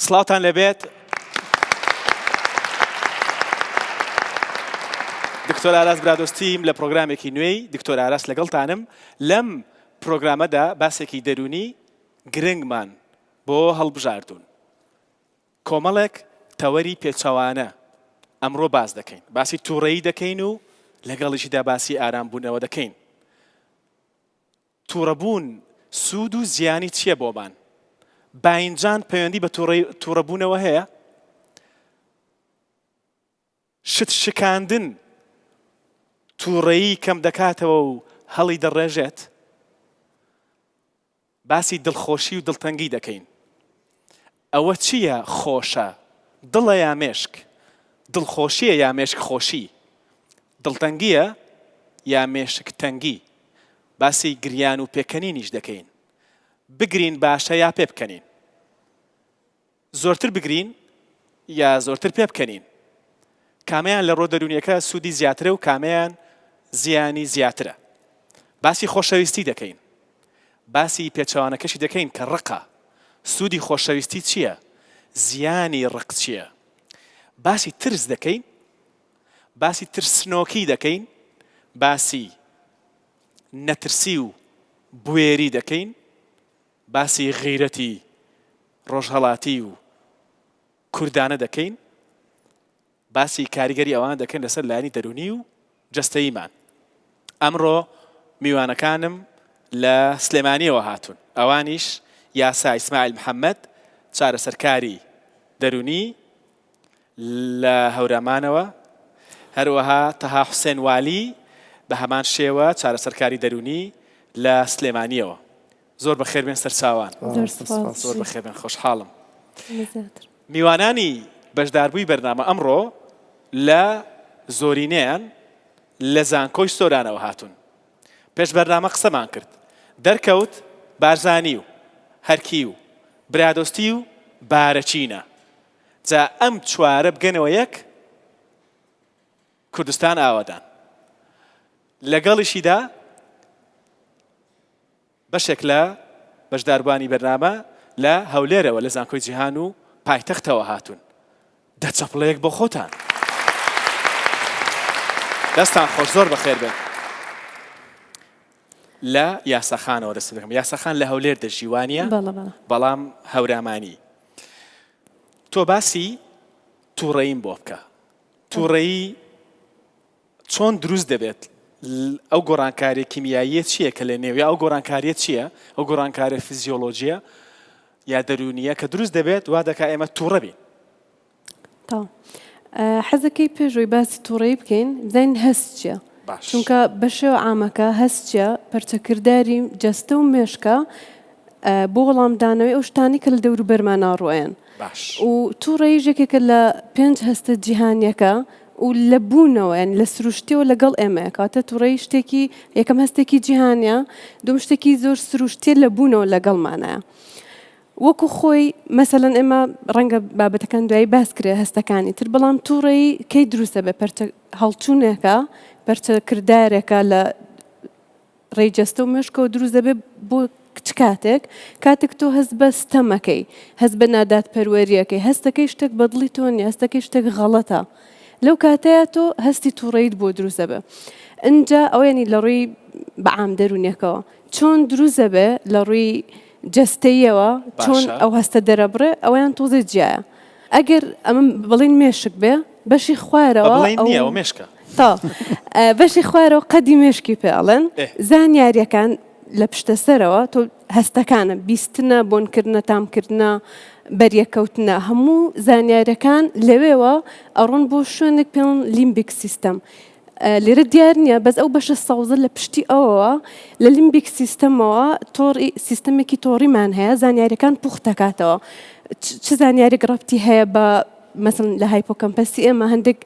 سڵاوتان لەبێت. دکتۆر ئاراس برادۆستیم لە پرۆگرامێکی نوێی دکتۆر ئاراس لەگەڵتانم. لەم پرۆگرامەدا باسێکی دەرونی گرنگمان بۆ هەڵبژاردوون. کۆمەڵێک تەوەری پێچەوانە ئەمڕۆ باس دەکەین. باسی تووڕەیی دەکەین و لەگەڵیشیدا باسی ئارامبوونەوە دەکەین. تووڕەبوون سوود و زیانی چییە بۆمان؟ باینجان پەیوەندی بە تووڕەبوونەوە هەیە؟ شت شکاندن تووڕەیی کەم دەکاتەوە و هەڵی دەڕێژێت؟ باسی دڵخۆشی و دڵتەنگی دەکەین. ئەوە چییە خۆشە؟ دڵە یا مێشک؟ دڵخۆشیە یا مێشک خۆشی؟ دڵتەنگیە یا مێشک تەنگی؟ باسی گریان و پێکەنینیش دەکەین. بگرین باشە یا پێ بکەنین؟ زۆرتر بگرین یا زۆرتر پێ بکەنین؟ کامیان لە ڕۆ دەرونیەکە سوودی زیاترە و کامیان زیانی زیاترە؟ باسی خۆشەویستی دەکەین. باسی پێچەوانەکەشی دەکەین کە ڕقە. سوودی خۆشەویستی چییە؟ زیانی ڕق چییە؟ باسی ترس دەکەین. باسی ترسنۆکی دەکەین. باسی نەترسی و بوێری دەکەین. باسی غیرەتی ڕۆژهەڵاتی و کوردانە دەکەین. باسی کاریگەری ئەوان دەکەین لەسەر لایەنی دەرونی و جەستەییمان. ئەمڕۆ میوانەکانم لە سلێمانیەوە هاتوون. ئەوانیش یاسا ئیسماعیل محەممەد، چارەسەرکاری دەرونی لە هەورامانەوە، هەروەها تەها حوسێن والی بە هەمان شێوە چارەسەرکاری دەرونی لە سلێمانیەوە. زۆر بەخێربێن سەرچاوان. زۆر بەخێربێن، خۆشحاڵم. میوانانی بەشداربووی بەرنامە ئەمڕۆ لە زۆرینەیان لە زانکۆی سۆرانەوە هاتوون. پێش بەرنامە قسەمان کرد. دەرکەوت بارزانی و هەرکی و برادۆستی و بارەچینە. جا ئەم چوارە بگەنەوە یەک کوردستان ئاوادان. لەگەڵیشیدا بەشێک لە بەشداربوانی بەرنامە لە هەولێرەوە لە زانکۆی جیهان و پایتەختەوە هاتوون. دەچەپڵەیەک بۆ خۆتان. دەستان خۆش، زۆر بەخێر بێن. لە یاساخانەوە دەست دەکەم. یاساخان لە هەولێر دەژیوانیە، بەڵام هەورامانی. تۆ باسی تووڕەییم بۆ بکە. تووڕەیی چۆن دروست دەبێت؟ ئەو گۆڕانکاریە کیمیاییە چییە کە لە نێوی ئەو گۆڕانکاریە چییە؟ ئەو گۆڕانکاریە فیزیۆلۆژیە یا دەرونیە کە دروست دەبێت وا دەکا ئێمە تووڕە بین؟ حەزەکەی پێشۆی باسی تووڕەیی بکەین بزانین هەست چییە؟ چونکە بە شێوە عامەکە هەست چییە؟ پەرچەکرداری جەستە و مێشکە بۆ وەڵامدانەوەی ئەو شتانی کە لە دەوروبەرمان ناڕۆیان. و تووڕەیی ژێکێکە لە 5 هەستە جیهانیەکە و لە بوونەوە یان لە سروشتیەوە لەگەڵ ئێمە کاتە تووڕەیی شتێکی یەکەم هەستێکی جیهانیە، دوم شتێکی زۆر سروشتیە لە بوونەوە لەگەڵمانەیە. وەکو خۆی مەسەلەن ئێمە ڕەنگە بابەتەکان دوایی باس کرێ هەستەکانی تر، بەڵام تووڕەیی کەی دروستە بێ؟ پەرچە هەڵچوونێکە، پەرچە کردارێکە لە ڕێجەستە و مێشکەوە دروست دەبێ بۆ کاتێک تۆ هەست بە ستەمەکەی، هەست بە نادات پەروەریەکەی، هەستەکەی شتێک بەدڵی تۆ نیە، هەستەکەی شتێک غەڵەتە. لەو کاتەیە تۆ هەستی تووڕەیت بۆ دروست دەبێ. ئینجا ئەوێنی لە ڕووی بەعام دەرونیەکەوە چۆن دروست دەبێ لە ڕووی جەستەییەوە چۆن ئەو هەستە دەرەبڕێ، ئەویان تۆزێ جیایە. ئەگەر ئەمە بڵین مێشک بێ، بەشی خوارەوە مێشکە بەشی خوارەوە قەدی مێشکی پێڵێن. زانیاریەکان لە پشتە سەرەوە تۆ هەستەکانە بیستنە، بۆنکردنە، تامکردنە، بەریەکەوتنە، هەموو زانیاریەکان لەوێوە ئەڕۆن بۆ شوێنێک پێڵن لیمبیک سیستەم. لێرە دیار نییە، بەس ئەو بەشە سەوزە لە پشتی ئەوەوە لە لیمبیک سیستەمەوە سیستەمێکی تۆڕیمان هەیە، زانیاریەکان پوختەکاتەوە. چ زانیارێک ڕەبتی هەیە بە مەسەڵەن لە هایپۆکەمپەسی ئێمە هەندێک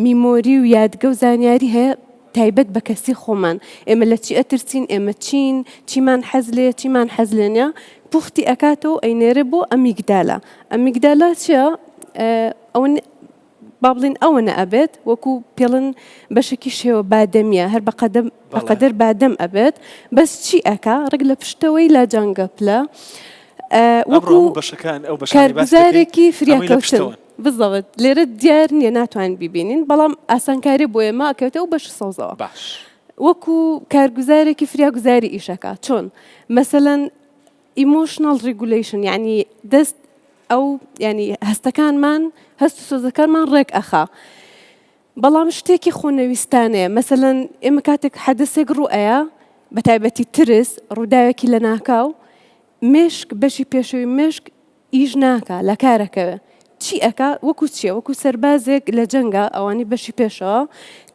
میمۆری و یادگە و زانیاری هەیە تایبەت بە کەسی خۆمان. ئێمە لە چی ئەترسین، ئێمە چین، چیمان حەز لێ، چیمان حەز لێنە، پوختی ئەکاتەوە ئەینێرە بۆ ئەمیگدالە. ئەمیگدالە چییە؟ ئەوە با بڵین ئەوە نەئەبێت، وەکو پێڵن بەشێکی شێوە بادەمیە، هەر بەقەدەر بادەم ئەبێت، بەس چی ئەکا؟ ڕێک لە پشتەوەی لاجانگە پلە وەکو بەشەکان ئەو کارگوزارێکی فریاکەوتن بالضبط لێرە دیار نییە ناتوانین ببینین بەڵام ئاسانکاری بۆ ئێمە ئەکەوێتەوە و بەش سەوزەوە باش وەکو کارگوزارێکی فریاگوزاری ئیشەکە چۆن مەسەلەن emotional regulation یعنی دەست ئەو ینی هەستەکانمان هەست و سۆزەکانمان ڕێک ئەخا بەڵام شتێکی خۆنەویستانەیە مەسەلەن ئێمە کاتێک حەدەسێک ڕوئەیە بە تایبەتی ترس ڕووداوێکی لە ناکاو مێشک بەشی پێشەوەی مێشک ئیش ناکە لە کارەکەوێ چی ئەکا وەکو چیە وەکو سەربازێک لە جەنگە ئەوانی بەشی پێشەوە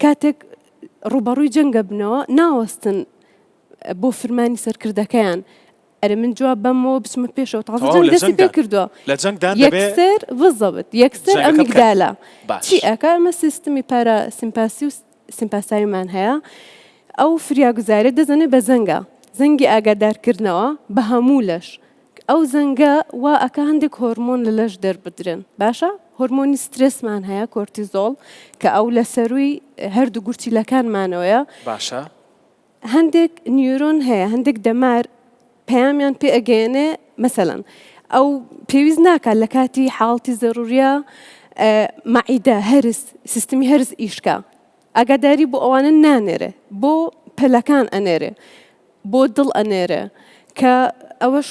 کاتێک ڕوبەڕووی جەنگە بنەوە ناوەستن بۆ فرمانی سەرکردەکەیان ئەرە من جواب بەمەوە بچمە پێشەوە تازە جەنگ دەستی پێ کردووە یەکسەر بالضبط یەکسەر ئەمیگدالە چی ئەکا ئەمە سیستمی پاراسیمپاسی و سیمپاساییمان هەیە ئەو فریاگوزارە دەزانێت بە زەنگە زەنگی ئاگادارکردنەوە بە هەموو لەش ئەو زەنگە وا ئەکا هەندێک هۆرمۆن لە لەش دەربدرن باشە هۆرمۆنی سترسمان هەیە کۆرتیزۆڵ کە ئەو لە سەروی هەردوو گورچیلەکانمانەوەیە باشە هەندێک نیورۆن هەیە هەندێک دەمار پەیامیان پێ ئەگەیەنێ مەسەلەن ئەو پێویست ناکات لە کاتی حاڵتی زەروریە مەعیدە هەرس سیستمی هەرس ئیشکە ئاگاداری بۆ ئەوانە نانێرێ بۆ پەلەکان ئەنێرێ بۆ دڵ ئەنێرێ کە ئەوەش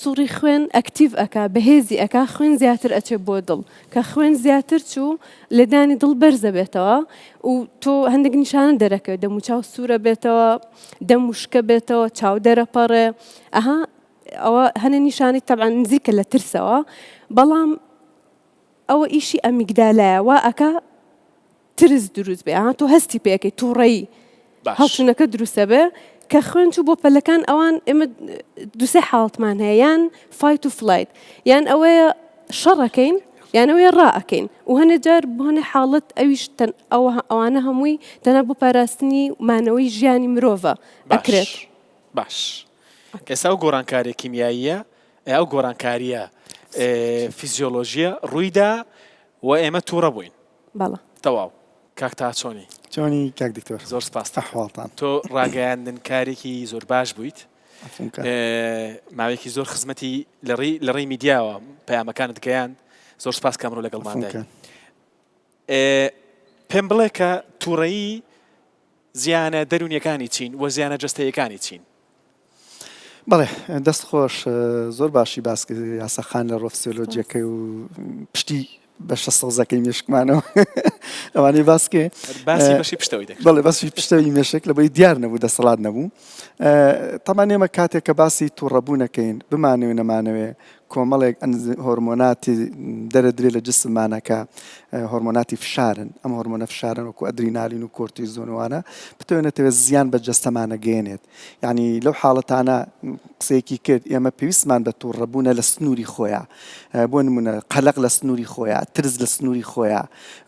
سووری خوێن ئەکتیڤ ئەکا بەهێزی ئەکا خوێن زیاتر ئەچێ بۆ دڵ کە خوێن زیاتر چوو لەدانی دڵ بەرزە بێتەوە و تۆ هەندێک نیشانە دەرەکەوێت دەم و چاو سوورە بێتەوە دەم وشکە بێتەوە چاو دەرەپەڕێ ئەها ئەوە هەنە نیشانی تەبعاً نزیکە لە ترسەوە بەڵام ئەوە ئیشی ئەمیگدالایە وا ئەکا ترس دروست بێ تۆ هەستی پێەکەی تووڕەیی هەڵچوونەکە دروستە بێ کە خوێن چوو بۆ پەلەکان ئەوان ئێمە دووسێ حاڵتمان هەیە یان فایت و فلایت یان ئەوەیە شەڕەکەین یان ئەوەیە ڕائەکەین و هەنێ جار بۆ هەنێ حاڵەت ئەویش ئەوانە هەمووی تەنها بۆ پاراستنی مانەوەی ژیانی مرۆڤە ئەکرێت باش ئێستا ئەو گۆڕانکاریە کیمیاییە ئەو گۆڕانکاریە فیزیۆلۆژیە ڕوویدا و ئێمە تووڕە بووین بەڵە تەواو کاکتا چۆنی چۆنی کاک دکتۆر زۆر سپاس تەحواڵتان تۆ ڕاگەیاندن کارێکی زۆر باش بوویت ماوەیەکی زۆر خزمەتی لە ڕێی میدیاوە پەیامەکانت گەیاند زۆر سپاس کامڕۆ لەگەڵماندای پێم بڵێ کە تووڕەیی زیانە دەرونیەکانی چین و زیانە جەستەیەکانی چین بەڵێ دەست خۆش زۆر باشی باسکە یاسەخان لە ڕۆفسیۆلۆجیەکەی و پشتی بەشە سەوزەکەی مێشکمانەوە ئەوانەی باسکێ باسی بەشی پشتەوەی دەکەن بەڵێ باسی پشتەوەی مێشک لەبەی دیار نەبوو دەسەڵات نەبوو تەمان ئێمە کاتێک کە باسی تووڕەبوونەکەین بمانەوێ نەمانەوێ کۆمەڵێک هۆرمۆناتی دەرەدرێ لە جسممانەکە هۆرمۆناتی فشارن ئەم هۆرمۆنە فشارن وەکو ئەدرینالین و کۆرتیزۆنوانە بتوانێتەوە زیان بە جەستەمانە گەێنێت یعنی لەو حاڵەتانە قسەیەکی کرد ئێمە پێویستمان بە تووڕەبوونە لە سنووری خۆیە بۆ نمونە قەلق لە سنووری خۆیە ترس لە سنووری خۆیە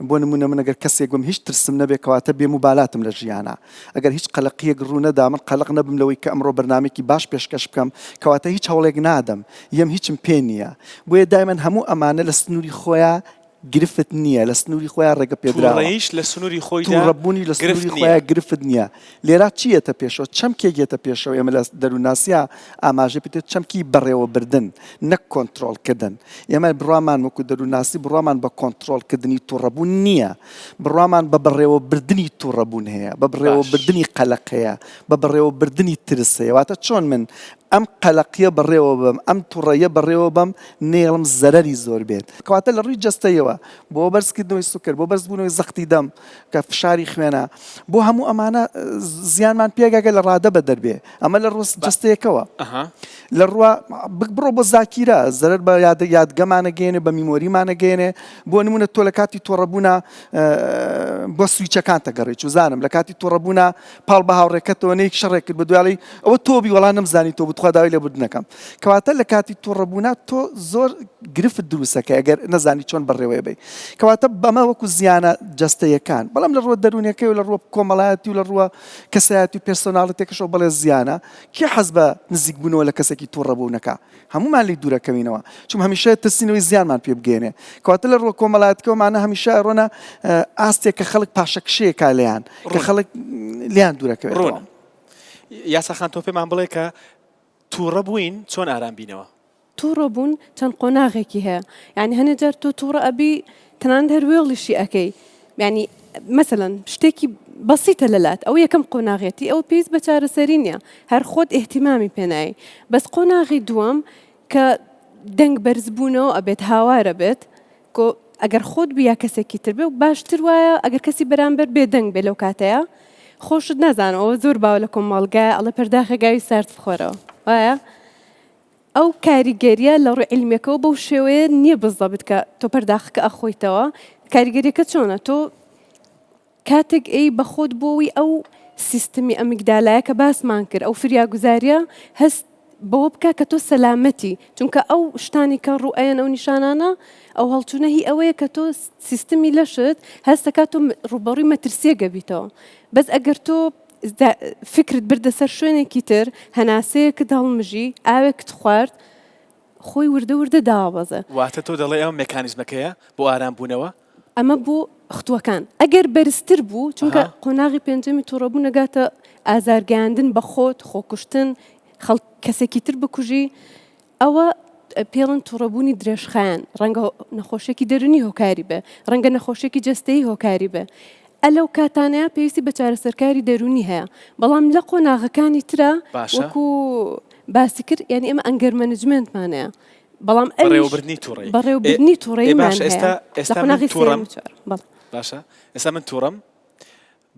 بۆ نمونە من ئەگەر کەسێک گوم هیچ ترسم نەبێ کەواتە بێموبالاتم لە ژیانە ئەگەر هیچ قەلقیەک ڕوو نەدا من قەلق نەبم لەوەی کە ئەمڕۆ بەرنامێکی باش پێشکەش بکەم کەواتە هیچ هەوڵێک نادەم یەم هیچم پێ نییە بۆیە دایمەن هەموو ئەمانە لە سنووری خۆیە گرفت نییە لە سنووری خۆیان ڕێگە پێدراوە تووڕەییش لە سنووری خۆیدا تووڕەبوونی لە سنووری خۆیان گرفت نییە لێرە چیەتە پێشەوە چەمکێک یێتە پێشەوە ئێمە لە دەرووناسیە ئاماژە پێێت چەمکی بەڕێوە بردن نەک کۆنتترۆلکردن ئێمە بڕوامان وەکو دەرووناسی بڕوامان بە کۆنتترۆلکردنی تووڕەبوون نییە بڕوامان بە بەڕێوە بردننی تووڕەبوون هەیە بە بڕێوە بردننی قەلق هەیە بە بەڕێوە بردننی ترس هەیە واتە چۆن من ئەم قەلقیە بەڕێوە بم ئەم تووڕەیە بەڕێوە بم نێڵم زەرەری زۆر بێت کەواتە لە ڕووی جەستەیەوە بۆ بەرزکردنەوەی سوکر بۆ بەرزبوونەوەی زەختی دەم کە فشاری خوێنە بۆ هەموو ئەمانە زیانمان پێگەگە لە ڕادە بە دەربێ ئەمە لە ڕۆست جەستەیەکەوە لە ڕوە بڕۆ بۆ زاکیرە زەرەر بە یادگەمانە گەێنێ بە میمۆریمانە گەێنێ بۆ نمونە تۆ لە کاتی تۆڕەبوونە بۆ سویچەکان تەگەڕێ چوزانم لە کاتی تۆڕەبوونە پاڵ بە هاوڕێکەتەوە نەیەک شەڕێک کرد بە دوای ئەوە تۆبی وەڵام نەمزانی تۆ بتخوا داوای لێبوردنەکەم کەواتە لە کاتی تووڕەبوونە تۆ زۆر گرفت دروستەکە ئەگەر نەزانی چۆن بەڕێوەیە بێ کەواتە بەمە وەکو زیانە جەستەیەکان بەڵام لە ڕوە دەرونیەکەی و لە ڕوە کۆمەڵایەتی و لە ڕوە کەسایەتی و پێرسۆناڵەتێکەشەوە بەڵێ زیانە کێ حەز بە نزیک بوونەوە لە کەسێکی تووڕەبوونەکە هەمومان لی دوورەکەوینەوە چون هەمیشە ترسینەوەی زیانمان پێ بگەێنێ کەواتە لە ڕوە کۆمەڵایەتەکەومانە هەمیشە ڕۆنە ئاستێک کە خەڵک پاشەکشەیەکا لێیان کە خەڵک لیان دوورەکەوێت یاساخان تۆ پێمان بڵێ کە تووڕە بووین چۆن ئارام بینەوە تووڕە بوون چەند قۆناغێکی هەیە یعنی هەنێ جار تۆ تووڕە ئەبی تەنان هەروێڵیشی ئەەکەی یعنی مثلەن شتێکی بەسیتە لەلات ئەو یەکەم قۆناغێتی ئەو پێویست بە چارەسەری نییە هەر خۆت ئێحتیمامی پێنایی بەس قۆناغی دووەم کە دەنگ بەرزبوونەوە ئەبێت هاوارە بێت ئەگەر خۆت بیا کەسێکی تر بێ و باشتر وایە ئەگەر کەسی بەرامبەر بێدەنگ بێ لەو کاتەیە خۆشت نازانەوە زۆر باوە لە کۆمەڵگای ئەڵە پەرداخەگاوی سارد بخۆرەوە وایە ئەو کاریگەریە لە ڕووی عیلمیەکەەوە بەو شێوەیە نییە بزەبت کە تۆ پەرداخەکە ئەخۆیتەوە کاریگەریەکە چۆنە تۆ کاتێک ئەی بەخۆت بۆەوەی ئەو سیستمی ئەمیگدالایە کە باسمان کرد ئەو فریاگوزاریە هەست بەوە بکە کە تۆ سەلامەتی چونکە ئەو شتانی کە ڕوئەن ئەو نیشانانە ئەو هەڵچوونە هی ئەوەیە کە تۆ سیستمی لەشت هەستەکە تۆ ڕوبەڕووی مەترسیە گەبیتەوە بەس ئەگەر تۆ فکرت بردە سەر شوێنێکی تر هەناسەیەکت هەڵمژی ئاوێکت خوارد خۆی وردە وردە داوابەزە واتە تۆ دەڵێ ئەو مێکانیزمەکەیە بۆ ئارام بوونەوە ئەمە بۆ خستووەکان ئەگەر بەرزتر بوو چونکە قۆناغی پێنجەمی تووڕەبوو نەگاتە ئازارگەاندن بە خۆت خۆکوشتن کەسێکی تر بکوژی ئەوە پێڵن تووڕەبوونی درێژخایەن ڕەنگە نەخۆشێکی دەرونی هۆکاری بێ ڕەنگە نەخۆشێکی جەستەیی هۆکاری بێ ئەلەو کاتانەیە پێویستی بە چارەسەرکاری دەرونی هەیە بەڵام لە قۆناغەکانی ترە وەکو باسی کرد یعنی ئێمە ئەنگەر مەنجمنتمانەیە بەڵام بەڕێوەبردنی تووڕەیمان باشە ئێستا من تووڕەم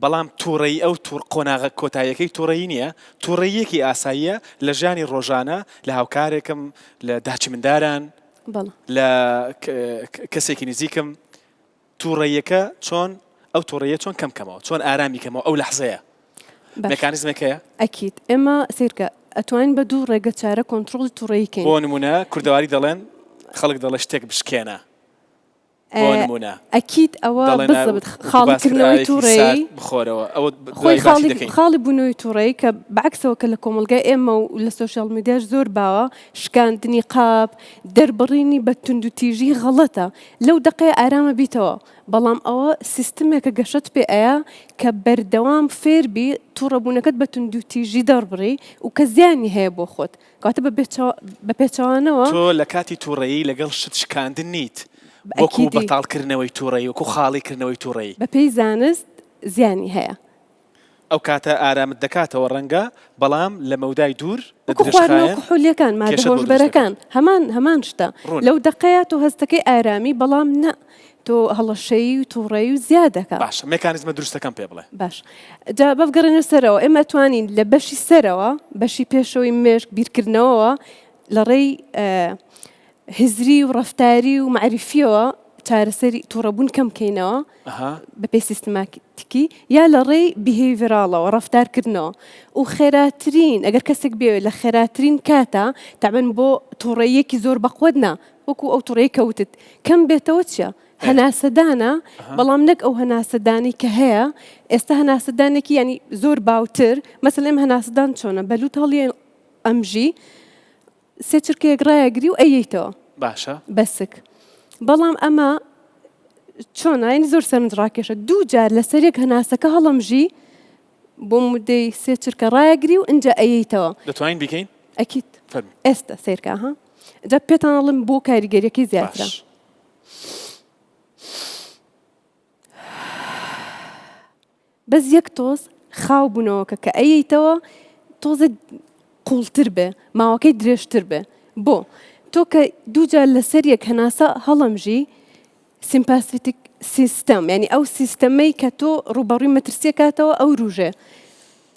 بەڵام تووڕەی ئەو قۆناغە کۆتاییەکەی تووڕەیی نییە تووڕەیەکی ئاساییە لە ژیانی ڕۆژانە لە هاوکارێکم لە داچی منداران لە کەسێکی نزیکم تووڕەیەکە چۆن ئەو تووڕەیە چۆن کەمکەمەوە چۆن ئارامی کەمەوە ئەو لەحزەیە مێکانیزمێکەیە ئەکید ئێمە سیرکە ئەتوانین بە دوو ڕێگە چارە کۆنتترۆلی تووڕەییکەین بۆ نمونە کوردەواری دەڵێن خەڵک دەڵێ شتێک بشکێنە ئەکید ئەوە بزەبت خاڵکردنەوەی تووڕێی بخۆرەوە خۆی خاڵی بوونەوەی تووڕێی کە بەعکسەوە کە لە کۆمەلگای ئێمە و لە سوشیال میدیاش زۆر باوە شکاندنی قاپ دەربڕینی بە تونند و تیژی غەڵەتە لەو دقەیە ئارامە بیتەوە بەڵام ئەوە سیستمێکە گەشت پێ ئەیە کە بەردەوام فێربی تووڕەبوونەکەت بە تونند و تیژی دەربڕی و کە زیانی هەیە بۆ خۆت کاتە بە پێچەوانەوە تۆ لە کاتی تووڕەیی لەگەڵ شت شکاندن نیت وەکو بەتاڵکردنەوەی تووڕەیی وەکو خاڵیکردنەوەی تووڕەیی بەپێی زانست زیانی هەیە ئەو کاتە ئارامت دەکاتەوە ڕەنگە بەڵام لە مەودای دوور خۆلیەکان مادە هۆشبەرەکان هەمان شتە لەو دقەیە تۆ هەستەکەی ئارامی بەڵام نە تۆ هەڵەشەیی و تووڕەیی و زیادەکە باش مێکانیزمە دروستەکەم پێ بڵێ باش جا بەفگەڕێنە سەرەوە ئێمە توانین لە بەشی سەرەوە بەشی پێشەوەی مێشک بیرکردنەوەەوە لە ڕێی هزری و ڕەفتاری و معریفیەوە چارەسەری تووڕەبوون کەم بکەینەوە بەپێی سیستماتیکی یا لە ڕێی بیهێڤیراڵەوە ڕەفتارکردنەوە و خێراترین ئەگەر کەسێک بێت لە خێراترین کاتە تابن بۆ تووڕەیەکی زۆر بەخۆدنا وەکو ئەو تووڕەیە کەوتت کەم بێتەوە چیە هەناسەدانە بەڵام نەک ئەو هەناسەدانی کە هەیە ئێستا هەناسەدانێکی ینی زۆر باوتر مەسەڵ ئێمە هەناسەدان چۆنە بەلوت هەڵی ئەمژی سێ چرکەیەک ڕایەگری و ئەیەیتەوە باشە بەسک بەڵام ئەمە چۆنین زۆر سەرنجڕاکێشە دوو جار لەسەرێک هەناسەکە هەڵەمژی بۆ مودەی سێ چرکە ڕایەگری و ئەنجا ئەیەیتەوە دەتوانین بیکەین ئەکید ئێستا سیرکە ها جا پێتان ئەڵم بۆ کاریگەریەکەی زیاترە بەس یەک تۆز خاو بوونەوەکە کە ئەیەیتەوە تۆزە قوڵتر بێ ماوەکەی درێژتر بێ بۆ تۆ کە دووجار لەسەر یەک هەناسە هەڵەمژی سیمپاسیتیک سیستەم یعنی ئەو سیستەمەی کە تۆ ڕوبەڕووی مەترسیە کاتەوە ئەو ڕوژێ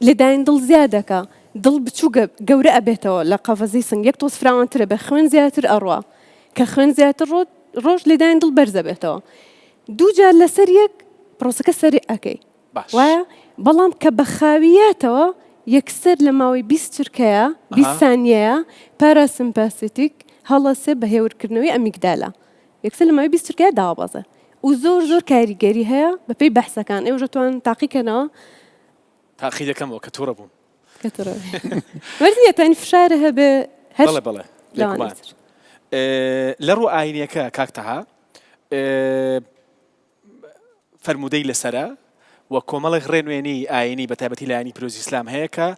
لێداین دڵ زیادەکە دڵ بچوو گەورە ئەبێتەوە لە قەفەزەی سنگ یەک تۆز فراوانترە بە خوێن زیاتر ئەڕوا کە خوێن زیاتر ڕۆژ لێداین دڵ بەرزە بێتەوە دووجار لەسەر یەک پرۆسەکە سەری ئەکەی وایە بەڵام کە بە خاویاتەوە یەکسەر لە ماوەی 20 چرکەیە 20 سانیەیە پاراسیمپاسیتیک هەڵەسێ بە هێورکردنەوەی ئەمیگدالە یەکسەر لە ماوەی 20 چرکەیە داوابەزە و زۆر کاریگەری هەیە بەپێی بەحسەکان ئێوە دەتوانن تاقیکەنەوە تاقی دەکەمەوە کە تووڕە بووم وەرزیە تانی فشارە هەبێ بەڵێ لە ڕوو ئاینیەکە کاکتەها فەرمودەی لەسەرە و کۆمەڵێک ڕێنوێنی ئاینی بەتایبەتی لایەنی پیرۆزی ئیسلام هەیە کە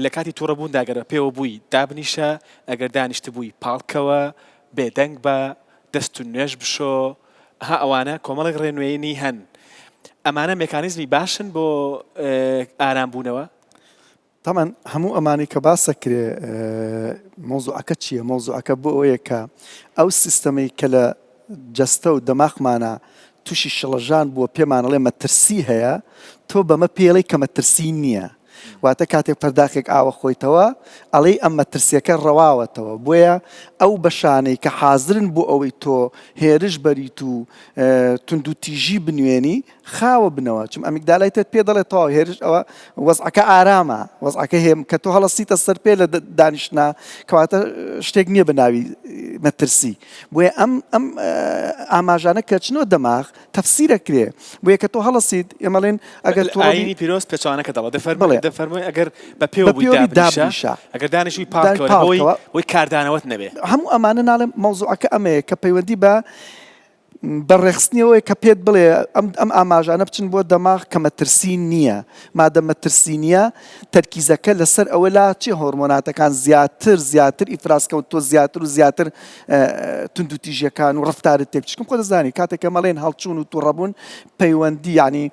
لە کاتی تووڕەبووندا ئەگەر پێوە بووی دابنیشە ئەگەر دانیشت بووی پاڵکەوە بێدەنگ بە دەست و نوێژ بشۆ ها ئەوانە کۆمەڵێک ڕێنوێنی هەن ئەمانە مێکانیزمی باشن بۆ ئارامبوونەوە طبعا هەموو ئەمانی کە باسە کرێ مۆزوعەکە چییە مۆزوعەکە بۆ ئەوەیە کە ئەو سیستەمەی کە لە جەستە و دەماغمانە تووشی شڵەژان بووە پێمانەڵێ مەترسی هەیە تۆ بەمە پێڵی کە مەترسی نییە واتە کاتێک پەرداخێک ئاوە خۆیتەوە ئەڵێ ئەم مەترسیەکە ڕەواوەتەوە بۆیە ئەو بەشانەی کە حازرن بۆ ئەوەی تۆ هێرش بەریت و تونند و تیژی بنوێنی خاوە بنەوە چم ئەمیگدالایتت پێ دەڵێت تەواو هێرش ئەوە وەزعەکە ئارامە وەزعەکە هێم کە تۆ هەڵەسیتە سەر پێ لە دانیشتنا کەواتە شتێک نییە بەناوی مەترسی بۆیە ئەم ئاماژانە کە چنەوە دەماغ تەفسیرە کرێ بۆیە کە تۆ هەڵەسیت ئێمەڵێن ئەگەر تۆ ئاینی پیرۆز پێچوانەکە دەڵێ دەفەرمووی ئەگەر بە پێوە بووی دابنیشە ئەگەر دانیشتوی پاڵکەوە بۆی کاردانەوەت نەبێ هەموو ئەمانە ناڵێم مەوزوعەکە ئەمەیە کە پەیوەندی بە بەڕێخستنیەوەی کە پێت بڵێ ئەم ئاماژانە بچن بۆ دەماغ کە مەترسی نییە مادە مەترسی نییە تەرکیزەکە لەسەر ئەوە لا چی هۆرمۆناتەکان زیاتر ئیفرازکەوت تۆ زیاتر و زیاتر تونند و تیژیەکان و ڕفتارت تێک چکم خۆ دەزانی کاتێککە مەڵێن هەڵچوون و تووڕەبوون پەیوەندی یعنی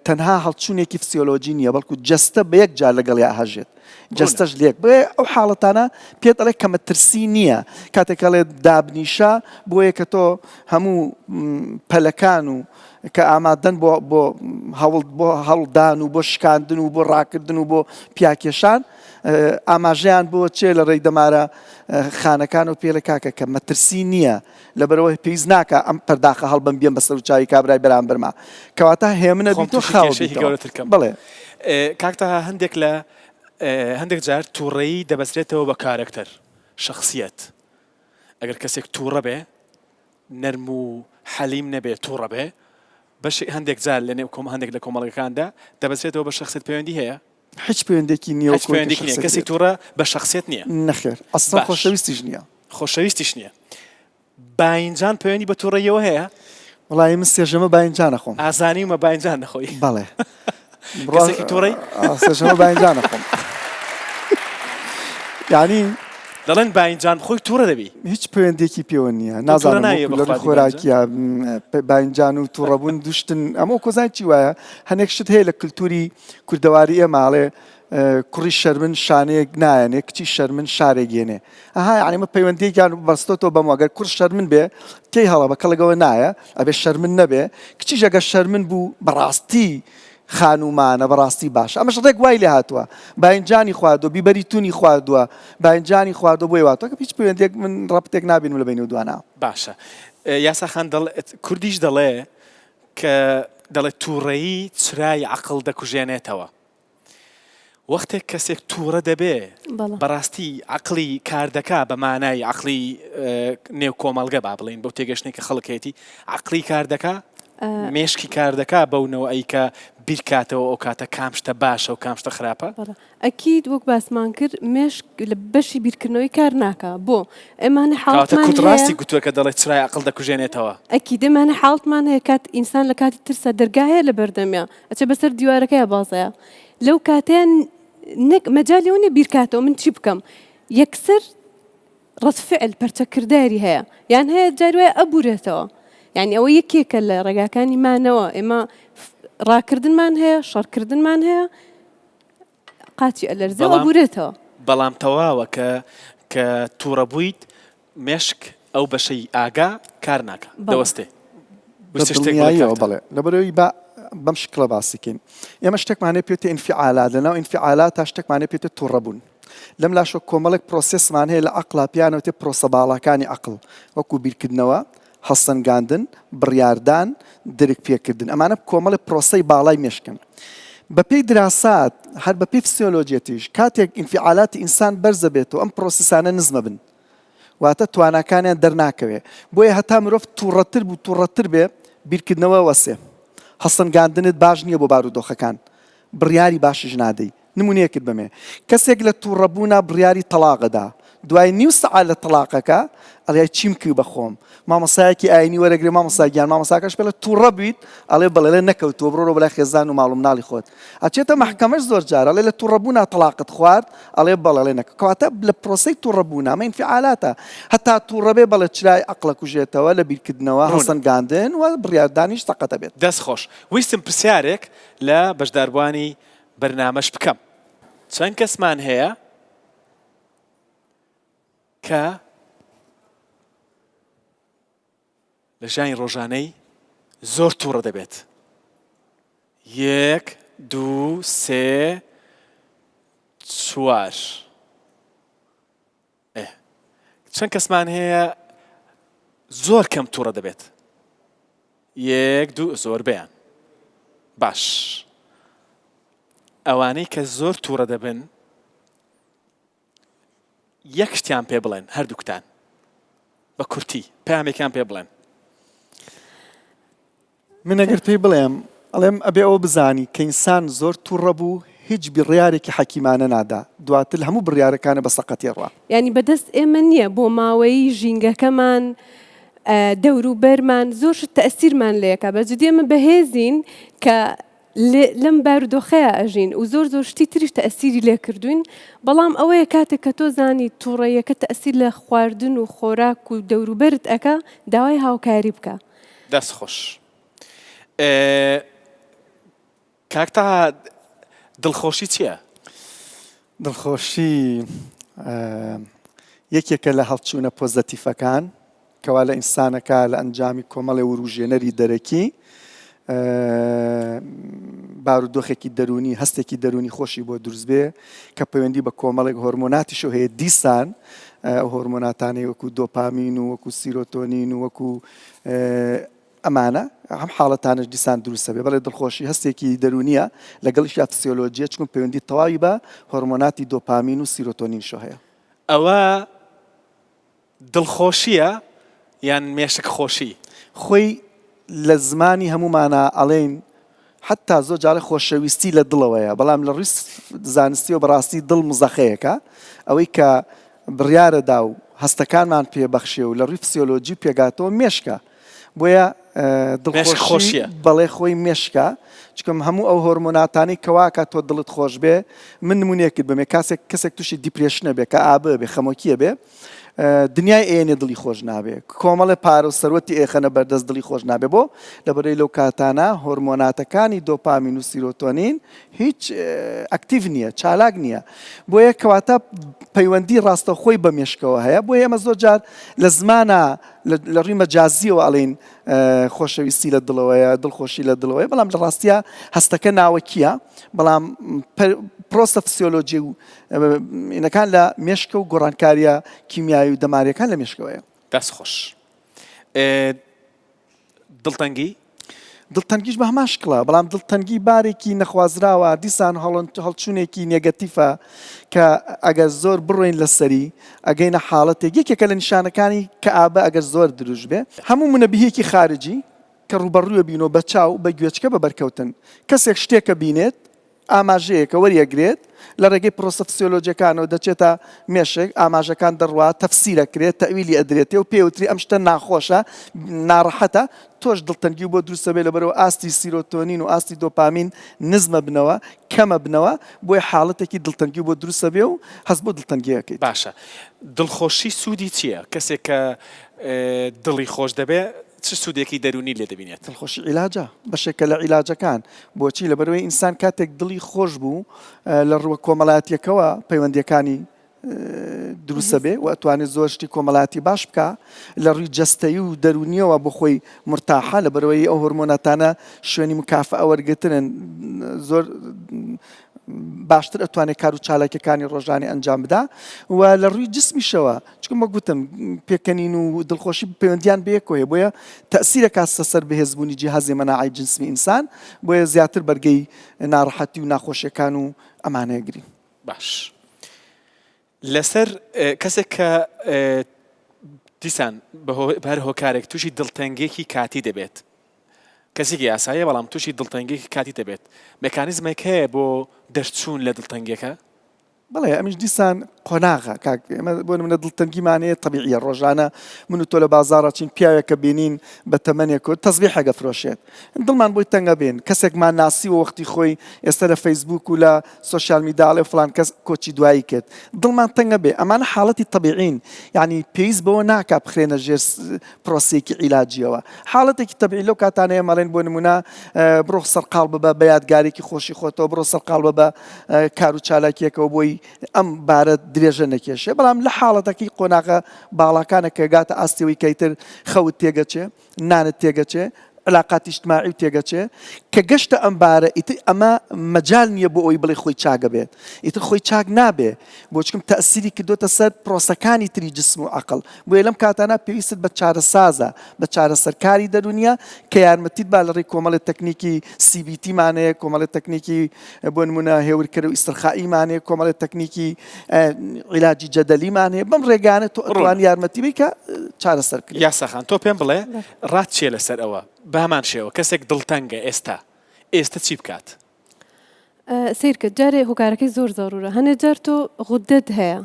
تەنها هەڵچوونێکی فسیۆلۆژی نییە بەڵکو جەستە بە یەک جار لەگەڵ یا هەژێت جەستەش لێک بێ ئەو حاڵەتانە پێت ئەڵێ کە مەترسی نییە کاتێکەڵێ دابنیشە بۆیە کە تۆ هەموو پەلەکان و کە ئامادەن بۆ هەڵدان و بۆ شکاندن و بۆ ڕاکردن و بۆ پیاکێشان ئاماژەیان بۆ چێ لە ڕێی دەمارە خانەکان و پێڵە کاکە کە مەترسی نییە لەبەرەوەی پێیز ناکە ئەم پەرداخە هەڵبەم بێن بەسەر و چاوی کابرای بەرامبەرما کەواتە هێمنە بیتۆ خاوەتەوە بڵێ کاکتە هەندێک جار تووڕەیی دەبەسترێتەوە بە کارکتەر شخصیەت ئەگەر کەسێک تووڕە بێ نەرم و حەلیم نەبێ تووڕە بێ بەش هەندێک جار لە نێو هەندێک لە کۆمەڵەکەکاندا دەبەسترێتەوە بە شخصیت پەیوەندی هەیە هیچ پەیوەندێکی نییە کەسی تووڕە بە شخصیت نییە نەخێر ئەسڵا خۆشەویستیش نییە خۆشەویستیش نییە باینجان پەیوەندی بە تووڕەیەوە هەیە وڵای من سێژەمە باینجان نەخۆم ئازانی ومە باینجان نەخۆی بەڵێ کەسێکی تووڕەی سێژەمە باینجان نەخۆم یعنی دەڵێن باینجان خۆی تووڕە دەبی هیچ پەیوەندێکی پێوە نییە نازانم لەڕ خۆراکیە باینجان و تووڕەبوون دوشتن ئەمە کۆزای چی وایە هەنێک شت هەیە لە کللتوری کوردەواری ئێماڵێ کوڕی شەرمن شانەیەک نایەنێ کچی شەرمن شارێک گێنێ ئەها یعنی مە پەیوەندێکیان بەستۆتەوە بەم ئەگەر کوڕ شەرمن بێ تێی هەڵە بە کەڵگەوە نایە ئەبێ شەرمن نەبێ کچیش ئەگەر شەرمن بوو بەڕاستی خانومانە بەڕاستی باش ئەمەش ڕێک وای لێ هاتووە باینجانی خواردووە بیبەری تونی خواردووە باینجانی خواردووە بۆی واتوە کە هیچ پەیوەندێک من ڕەبتێک نابینم لە بینی و دوانە باشە یاساخان کوردیش دەڵێ کە دەڵێت تووڕەیی چرای عەقڵ دەکوژێنێتەوە وەختێک کەسێک تووڕە دەبێ بەڕاستی عەقڵی کاردەکا بە مانای عەقڵی نێو کۆمەڵگە با بڵێن بەو تێگەشتێک کە خەڵکێتی عەقڵی کاردەکا مێشکی کاردەکە بەونەوە ئەیکە بیرکاتەوە ئەو کاتە کام شتە باشە و کام شتە خراپە ئەکید وەک باسمان کرد مێشک لە بەشی بیرکردنەوەی کار ناکە بۆ ئەمانە حاڵتمان کوتڕاستی گوتووە کە دەڵێت چرای عەقڵ دەکوژێنێتەوە ئەکید ئەمانە حاڵتمان هەیە کات ئینسان لە کاتی ترسە دەرگاهەیە لە بەردەمیە ئەچێ بەسەر دیوارەکەیە بازەیە لەو کاتیان مەجالی ئەوە بیرکاتەوە من چی بکەم یەکسەر ڕەتفعل پەرچەکرداری هەیە یان هەیە جاروایە ئەبورێتەوە یعنی ئەوە یەکێکە لە ڕێگاکانی مانەوە ئێمە ڕاکردنمان هەیە شەڕکردنمان هەیە قاچی ئەلەرزە ئەبورێتەوە بەڵام تەواوە کە تووڕە بوویت مێشک ئەو بەشەی ئاگا کار ناکە دەوەستێ بەڵێ لەبەرەوەی بەم شکڵە باسیکەین ئێمە شتێکمانێ پێوتە ئینفعالات لەناو ئینفعالات تا شتێکمانێ پێوتە تووڕەبوون لەم لاشۆ کۆمەڵێک پرۆسێسمان هەیە لە عەقڵا پیانەوتێ پرۆسە باڵەکانی عەقڵ وەکو بیرکردنەوە هەڵسەنگاندن بڕیاردان درک پێکردن ئەمانە کۆمەڵی پرۆسەی باڵای مێشکن بە پێی دراسات هەر بە پێی فسیۆلۆجیەتیش کاتێک ئینفعالاتی ئینسان بەرزە بێتەوە ئەم پرۆسەسانە نزمە بن واتە تواناکانیان دەرناکەوێ بۆیە هەتا مرۆڤ تووڕەتر بێ بیرکردنەوە وەسێ هەڵسەنگاندنت باش نییە بۆ بارودۆخەکان بڕیاری باشش نادەی نمونەیەکت بەمێ کەسێک لە تووڕەبوونا بڕیاری تەلاقەدا دوای نیو سەعات لە تەلاقەکە ئەڵێ چیم کرد بەخۆم مامۆستایەکی ئاینی وەرەگرێ مامۆستاگیان مامۆستاکەش پێڵە تووڕە بیت ئەڵێ بەڵێ لێ نەکەوتووە بڕۆ بەلای خێزان و ماڵ و مناڵی خۆت ئەچێتە مەحکەمەش زۆر جار ئەڵێ لە تووڕەبوونا تەلاقت خوارد ئەڵێ بەڵێ لێ نەکە کەواتە لە پرۆسەی تووڕەبوونا ئەمە ئینفعالاتە هەتا تووڕەبێ بەڵێ چرای عەقڵە کوژێتەوە لە بیرکردنەوە هەڵسەنگاندن و بڕیاردانیش تەقەتە بێت دەست خۆش ویستم پرسیارێک لە بەشداربوانی بەرنامەش بکەم چەند کەسمان هەیە کە لە ژیانی ڕۆژانەی زۆر تووڕە دەبێت 1 2 3 4 چەند کەسمان هەیە زۆر کەم تووڕە دەبێت 1 2 زۆر بەیان باش ئەوانەی کە زۆر تووڕە دەبن یەک شتیان پێ بڵێن هەردووکتان بە کورتی پامێکیان پێ بڵێن من ئەگەر پێی بڵێم ئەڵێم ئەبێ ئەوە بزانی کە ئینسان زۆر تووڕە بوو هیچ بڕیارێکی حەکیمانە نادا دواتر هەموو بڕیارەکانە بە سەقەتی ڕوا ینی بەدەست ئێمە نییە بۆ ماوەی ژینگەکەمان دەور و بەرمان زۆر تەئسیرمان لەیەکە بەجددی ئێمە بەهێزین کە لەم بارودۆخەیە ئەژین و زۆر زۆر شتی تریش تەئسیری لێ کردوین بەڵام ئەوەیە کاتێک کە تۆ زانی تووڕەیەکە تەئسیر لە خواردن و خۆراک و دەوروبەرت ئەکا داوای هاوکاری بکە دەست خۆش کاکتا دڵخۆشی چییە؟ دڵخۆشی یەکێکە لە هەڵچوونە پۆزەتیفەکان کەوا لە ئینسانەکە لە ئەنجامی کۆمەڵی وروژێنەری دەرەکی بارودۆخێکی دەرونی هەستێکی دەرونی خۆشی بۆ دروست بێ کە پەیوەندی بە کۆمەڵێک هۆرمۆناتیشو هەیە دیسان هۆرمۆناتانی وەکو دۆپامین و وەکو سیرۆتۆنین و وەکو ئەمانە هەم حاڵەتانش دیسان دروستە بێ بەڵێ دڵخۆشی هەستێکی دەرونیە لەگەڵیشیا فسیۆلۆجیە چون پەیوەندی تەواوی بە هۆرمۆناتی دۆپامین و سیرۆتۆنینشۆ هەیە ئەوە دڵخۆشیە یان مێشک خۆشی خۆی لە زمانی هەمومانە ئەڵێن حتا زۆر جارە خۆشەویستی لە دڵەوەیە بەڵام لە ڕیس زانستی و بەڕاستی دڵ مزەخەیەکە ئەوەی کە بڕیارەدا و هەستەکانمان پێبەخشێ و لە ڕووی فسیۆلۆجی پێگاتەوە مێشکە بۆیە دڵخۆشیە بەڵێ خۆی مێشکە چکەم هەموو ئەو هۆرمۆناتانی کەواکە تۆ دڵت خۆش بێ من نمونەیەکت بمێ کەسێک تووشی دیپرێشنە بێ کە ئابە بێ خەمۆکیە بێ دنیای ئێنێ دڵی خۆش نابێ کۆمەڵە پارە و سەرەتی ئێخەنە بەردەست دڵی خۆش نابێ بۆ لەبەرەی لەو کاتانە هۆرمۆناتەکانی دۆپامین و سیرۆتۆنین هیچ ئەکتیڤ نییە چالاک نییە بۆیە کەواتە پەیوەندی ڕاستەخۆی بە مێشکەوە هەیە بۆ ئێمە زۆر جار لە زمانە لە ڕووی مەجازیەوە ئەڵێن خۆشەویستی لە دڵەوەیە دڵخۆشی لە دڵەوەی بەڵام لە ڕاستیە هەستەکە ناوەکیە بەڵام پرۆسە فسیۆلۆجی و ئینەکان لە مێشکە و گۆڕانکاریە کیمیایی و دەماریەکان لە مێشکەوەیە دەست خۆش دڵتەنگی دڵتەنگیش بە هەمان شکڵە بەڵام دڵتەنگی بارێکی نەخوازراوە دیسان هەڵچوونێکی نێگەتیفە کە ئەگەر زۆر بڕۆین لەسەری ئەگەینە حاڵەتێک یەکێکە لە نیشانەکانی کە ئابە ئەگەر زۆر دروست بێ هەموو منەبیهێکی خارجی کە ڕوبەڕوویە بینەوە بە چاو بە گوێچکە بە بەرکەوتن کەسێک شتێکە بینێت ئاماژەیەکە وەریەگرێت لە ڕێگەی پرۆسە فسیۆلۆجیەکانەوە دەچێتە مێشک ئاماژەکان دەڕوا تەفسیرەکرێت تەویلی ئەدرێتێ و پێوتری ئەم شتە ناخۆشە ناڕەحەتە تۆش دڵتەنگی بۆ دروستە بێ لەبەرەوە ئاستی سیرۆتۆنین و ئاستی دۆپامین نزمە بنەوە کەمە بنەوە بۆیە حاڵەتێکی دڵتەنگی بۆ دروستە بێ و هەست بۆ دڵتەنگیەکەیت باشە دڵخۆشی سوودی چییە کەسێک کە دڵی خۆش دەبێ چ سوودێکی دەرونی لێ دەبینێت دڵخۆشی عیلاجە بەشێکە لە عیلاجەکان بۆچی لەبەرەوەی ئینسان کاتێک دڵی خۆش بوو لە ڕووە کۆمەڵایەتیەکەوە پەیوەندیەکانی دروستە بێ و ئەتوانێت زۆر شتی کۆمەڵایەتی باش بکە لە ڕووی جەستەیی و دەرونیەوە بۆ خۆی مرتاحە لەبەرەوەی ئەو هۆرمۆناتانە شوێنی مکافە وەرگرتنن زۆر باشتر ئەتوانێت کار و چالاکیەکانی ڕۆژانی ئەنجام بدا و لە ڕووی جسمیشەوە چکم گوتم پێکەنین و دڵخۆشی پەیوەندیان بەیەکۆیە بۆیە تەئسیرە کاسە سەر بەهێزبوونی جیهازی مەناعی جنسی ئینسان بۆیە زیاتر بەرگەی ناڕەحەتی و ناخۆشیەکان و ئەمانەیە گرین باش لەسەر کەسێک کە دیسان بەر هۆکارێک تووشی دڵتەنگێکی کاتی دەبێت کەسێکی یاساییە بەڵام تووشی دڵتەنگێکی کاتی دەبێت مێکانیزمێک هەیە بۆ دەرچوون لە دڵتەنگەکە بەڵێ ئەمیش دیسان قۆناغە کاک ئێمە بۆ منە دڵتەنگیمانەیە طبیعیە ڕۆژانە من و تۆ لە بازاڕە چین پیاوێکە بینین بە تەمەنێک و تەزبیح هەگە فرۆشێت دڵمان بۆی تەنگە بێن کەسێکمان ناسی و وەختی خۆی ئێستا لە فەیسبوک و لە سۆشیال میدیاڵێ فلان کەس کۆچی دوایی کرد دڵمان تەنگە بێ ئەمانە حاڵەتی طبیعین یعنی پێویست بەوە ناکا بخرێنە ژێر پرۆسێکی عیلاجیەوە حاڵەتێکی طبیعی لەو کاتانەیە مەڵێن بۆ نمونە بڕۆ سەرقاڵ ببە بە یادگارێکی خۆشی خۆتەوە بڕۆ سەرقاڵ ببە کار و چالاکیەکەوە بۆی ئەم بارە درێژە نەکێشێ بەڵام لە حاڵەتەکەی قۆناغە باڵاکانە کە گاتە ئاستەوەی کەیتر خەوت تێگەچێ نانت تێگەچێ علاقاتی اجتماعی و تێگەچێ کە گەشتە ئەم بارە ئیتر ئەمە مەجال نییە بۆ ئەوی بڵێ خۆی چاکە بێت ئیتر خۆی چاک نابێ بۆ چکم تەئسیری کردوتە سەر پرۆسەکانی تری جسم و عەقڵ بۆیە لەم کاتانە پێویستت بە چارەسازە بە چارەسەرکاری دەرونیە کە یارمەتیت با لە ڕێی کۆمەڵی تەکنیکی CBT مانەیە کۆمەڵی تەکنیکی بۆ نمونە هێورکردن و ئیسترخائیمانەیە کۆمەڵی تەکنیکی عیلاجی جەدەلیمانەیە بەم ڕێگانە تۆ ئەتوانی یارمەتی بی کە چارەسەر کرێت یاساخان تۆ پێم بڵێ ڕات چیە لەسەر ئەوە بەهەمان شێوە کەسێک دڵتەنگە ئێستا چی بکات سیرکە جارێ هۆکارەکەی زۆر زۆرورە هەنێ جار تۆ غودەت هەیە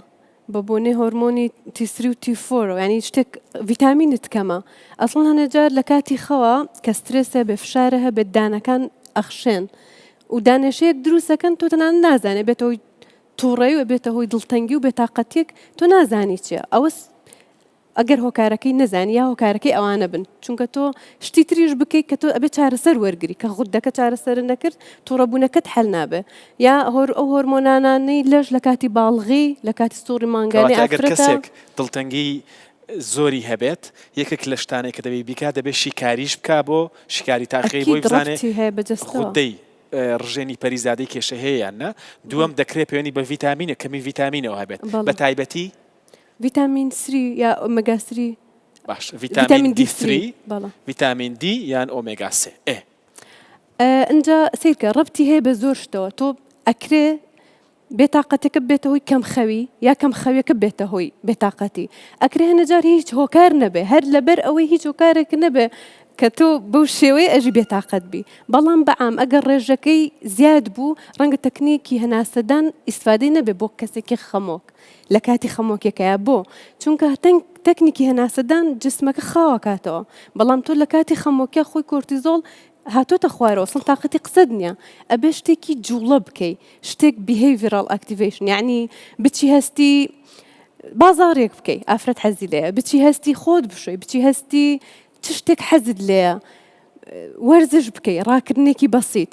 بە بۆنێ هۆرمۆنی تیسری و تیفۆرە ینی شتێک ڤیتامینت کەمە ئەسڵ هەنێ جار لە کاتی خەوە کە سترێسە بێ فشارە هە بێت دانەکان ئەخشێن و دانێشەیەک دروستەکەن تۆ تەنان نازانێ بێتەوەی تووڕێی و بێتە هۆی دڵتەنگی و بێتاقەتێک تۆ نازانی چیە ئەوە ئەگەر هۆکارەکەی نەزانی یا هۆکارەکەی ئەوانە بن چونکە تۆ شتی تریش بکەیت کە تۆ ئەبێ چارەسەر وەرگری کە غودەکە چارەسەر نەکرد تووڕەبوونەکەت هەل نابێ یا ئەو هۆرمۆنانانەی لەش لە کاتی باڵغی لە کاتی سووڕی مانگانەی کەسێک دڵتەنگی زۆری هەبێت یەکێک لە شتانەی کە دەبێت بیکات دەبێت شیکاریش بکا بۆ شیکاری تاقی بۆی بزانێت غودەی ڕژێنی پەریزادەی کێشە هەیەیان نە دووەم دەکرێت پەیوەندی بە ڤیتامینە کەمی ڤیتامینەوە هەبێت بە تایبەتی ڤیتامین سری یا ئۆمێگا سری باش ڤیتامین D3 ڤیتامین D یان ئۆمێگا 3 اینجا سیرکە ڕەبتی هەیە بە زۆر شتەوە تۆ ئەکرێ بێتاقەتێکە بێتە هۆی کەم خەوی یا کەم خەویەکە بێتە هۆی بێتاقەتی ئەکرێ هەنەجار هیچ هۆکار نەبێ هەر لەبەر ئەوەی هیچ هۆکارێک نەبێ کە تۆ بەو شێوەیە ئەژی بێتاقەت بی بەڵام بەعام ئەگەر ڕێژەکەی زیاد بوو ڕەنگە تەکنیکی هەناسەدان ئیسفادەی نەبێ بۆ کەسێکی خەمۆک لە کاتی خەمۆکێکەیە بۆ چونکە تەکنیکی هەناسەدان جسمەکە خاوەکاتەوە بەڵام تۆ لە کاتی خەمۆکیە خۆی کۆرتیزۆڵ هاتۆتە خوارەوە سڵ تااقەتی قسەد نییە ئەبێ شتێکی جوڵە بکەی شتێک behavioral activation یعنی بچی هەستی بازارێک بکەی ئافرەت حەزی لەیە بچی هەستی خۆت بشۆی بچی هەستی چ شتێک حەزت لێیە وەرزش بکەی ڕاکردنێکی بەسیط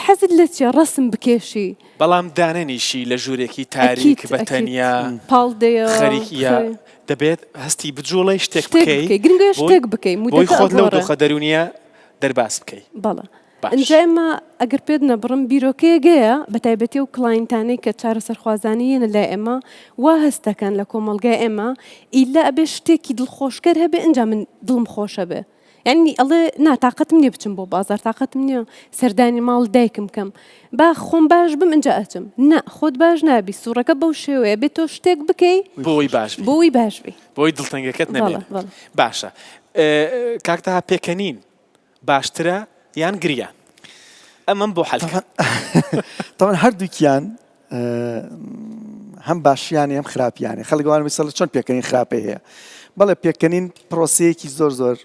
حەزت لە چیە ڕەسم بکێشی بەڵام دانەنیشی لە ژوورێکی تاریک بە تەنیا پاڵدەیە خەریکە دەبێت هەستی بجوڵی شتێک بکەی گرنگە شتێک بکەی بۆی خۆت لەو دۆخە دەرونیە دەرباس بکەی بەڵە ئەنجا ئێمە ئەگەر پێت نەبڕم بیرۆکەیەگەیە بە تایبەتی و کلاینتانەی کە چارە سەرخوازانیەنە لای ئێمە وا هەستەکەن لە کۆمەڵگای ئێمە ئیلا ئەبێ شتێکی دڵخۆشکەر هەبێ ئەنجا من دڵم خۆشە بێ یعنی ئەڵێ ناتاقەتم نییە بچم بۆ بازار تااقەتم نییە سەردانی ماڵ دایکم کەم با خۆم باش بم ئەنجا ئەچم نا خۆت باش نابی سوورەکە بەو شێوەیە بێت تۆ شتێک بکەی بۆی باش بی بۆی دڵتەنگەکەت نەبێت باشە کاکتە پێکەنین باشترە یان گریان ئەمەم بۆ حەلکە طبعا هەردووکیان هەم باشیانی هەم خراپیانی خەڵگەوان مثال چۆن پێکەنین خراپە هەیە بەڵێ پێکەنین پرۆسەیەکی زۆر زۆر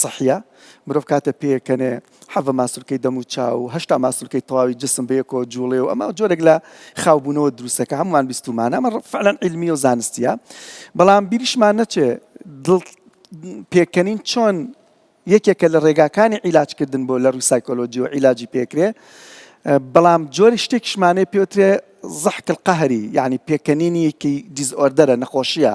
سەحیە مرۆڤ کاتە پێکەنێ حەڤە ماسوولکەی دەم و چاو هەشتا ماسوولکەی تەواوی جسم بەیەکەوە جوڵێ و ئەمە جۆرێک لە خاوبوونەوە دروستەکە هەمووان بیستمانە ئەمە فعلەن عیلمی و زانستیە بەڵام بیریشمان نەچێ پێکەنین چۆن یەکێکە لە ڕێگاکانی عیلاجکردن بۆ لە ڕووی سایکۆلۆجی و عیلاجی پێکرێ بەڵام جۆری شتێکشمانەیە پێوترێ زەحک القەهری یعنی پێکەنینیەکی دیزئۆردەرە نەخۆشیە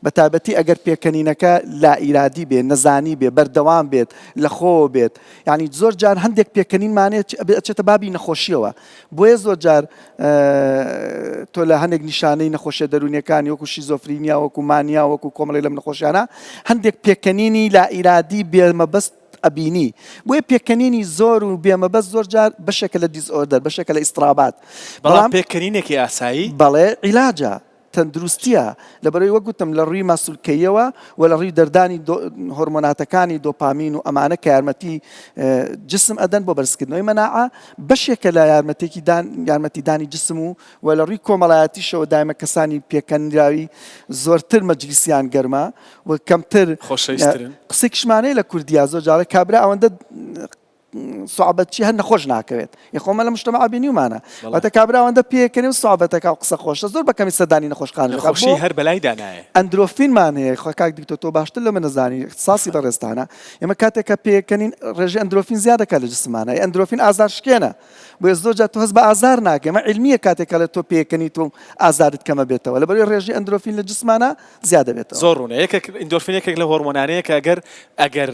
بە تایبەتی ئەگەر پێکەنینەکە لا ئیرادی بێت نەزانی بێت بەردەوام بێت لە خۆ بێت یعنی زۆر جار هەندێک پێکەنینمانێت ئەچێتە بابی نەخۆشیەوە بۆیە زۆر جار تۆ لە هەندێک نیشانەی نەخۆشیە دەرونیەکانی وەکو شیزۆفرینیا وەکو مانیا وەکو کۆمەڵی لەم نەخۆشیانە هەندێک پێکەنینی لا ئیرادی بێمەبەست ئەبینی بۆیە پێکەنینی زۆر و بێمەبەست زۆر جار بەشێکە لە دیزئۆردەر بەشێکە لە ئیسترابات بەڵام پێکەنینێکی ئاسایی بەڵێ عیلاجە تەندروستیە لەبەرەوەی وەک گوتم لە ڕووی ماسوولکەیەوە و لە ڕووی دەردانی هۆرمۆناتەکانی دۆپامین و ئەمانە کە یارمەتی جسم ئەدەن بۆ بەرزکردنەوەی مەناعە بەشێکە لە یارمەتیدانی جسم و لە ڕووی کۆمەڵایەتیشەوە دایمە کەسانی پێکەنراوی زۆرتر مەجلیسیان گەرمە و کەمتر قسێکشمانەی لە کوردیا زۆر جارە کابرا ئەوەندە سوعبەتچی هەر نەخۆش ناکەوێت یخۆمە لە مشتەمە بینیومانە واتە کابرا ئەوەندە پێکەنی و سوعبەتەکە و قسە خۆشە زۆر بەکەمی سەدانی نەخۆشخانە خۆشی هەر بەلای دانایە ئەندرۆفینمان هەیە خۆ کاک دیکتۆر تۆ باشتر لەمە نەزانی اختصاصی بەڕێستانە ئێمە کاتێککە پێکەنین ڕێژی ئەندرۆفین زیادەکە لە جسمانە ئەندرۆفین ئازار شکێنە بۆ زۆر جار تۆ هەست بە ئازار ناکە ئەمە علمیە کاتێکە لە تۆ پێکەنیت و ئازارت کەمە بێتەوە لەبەرەوەی ڕێژی ئەندرۆفین لە جسمانە زیادە بێتەوە زۆر ڕوونە ئەندۆرفین یەکێک لە هۆرمۆنانەیە کە ئەگەر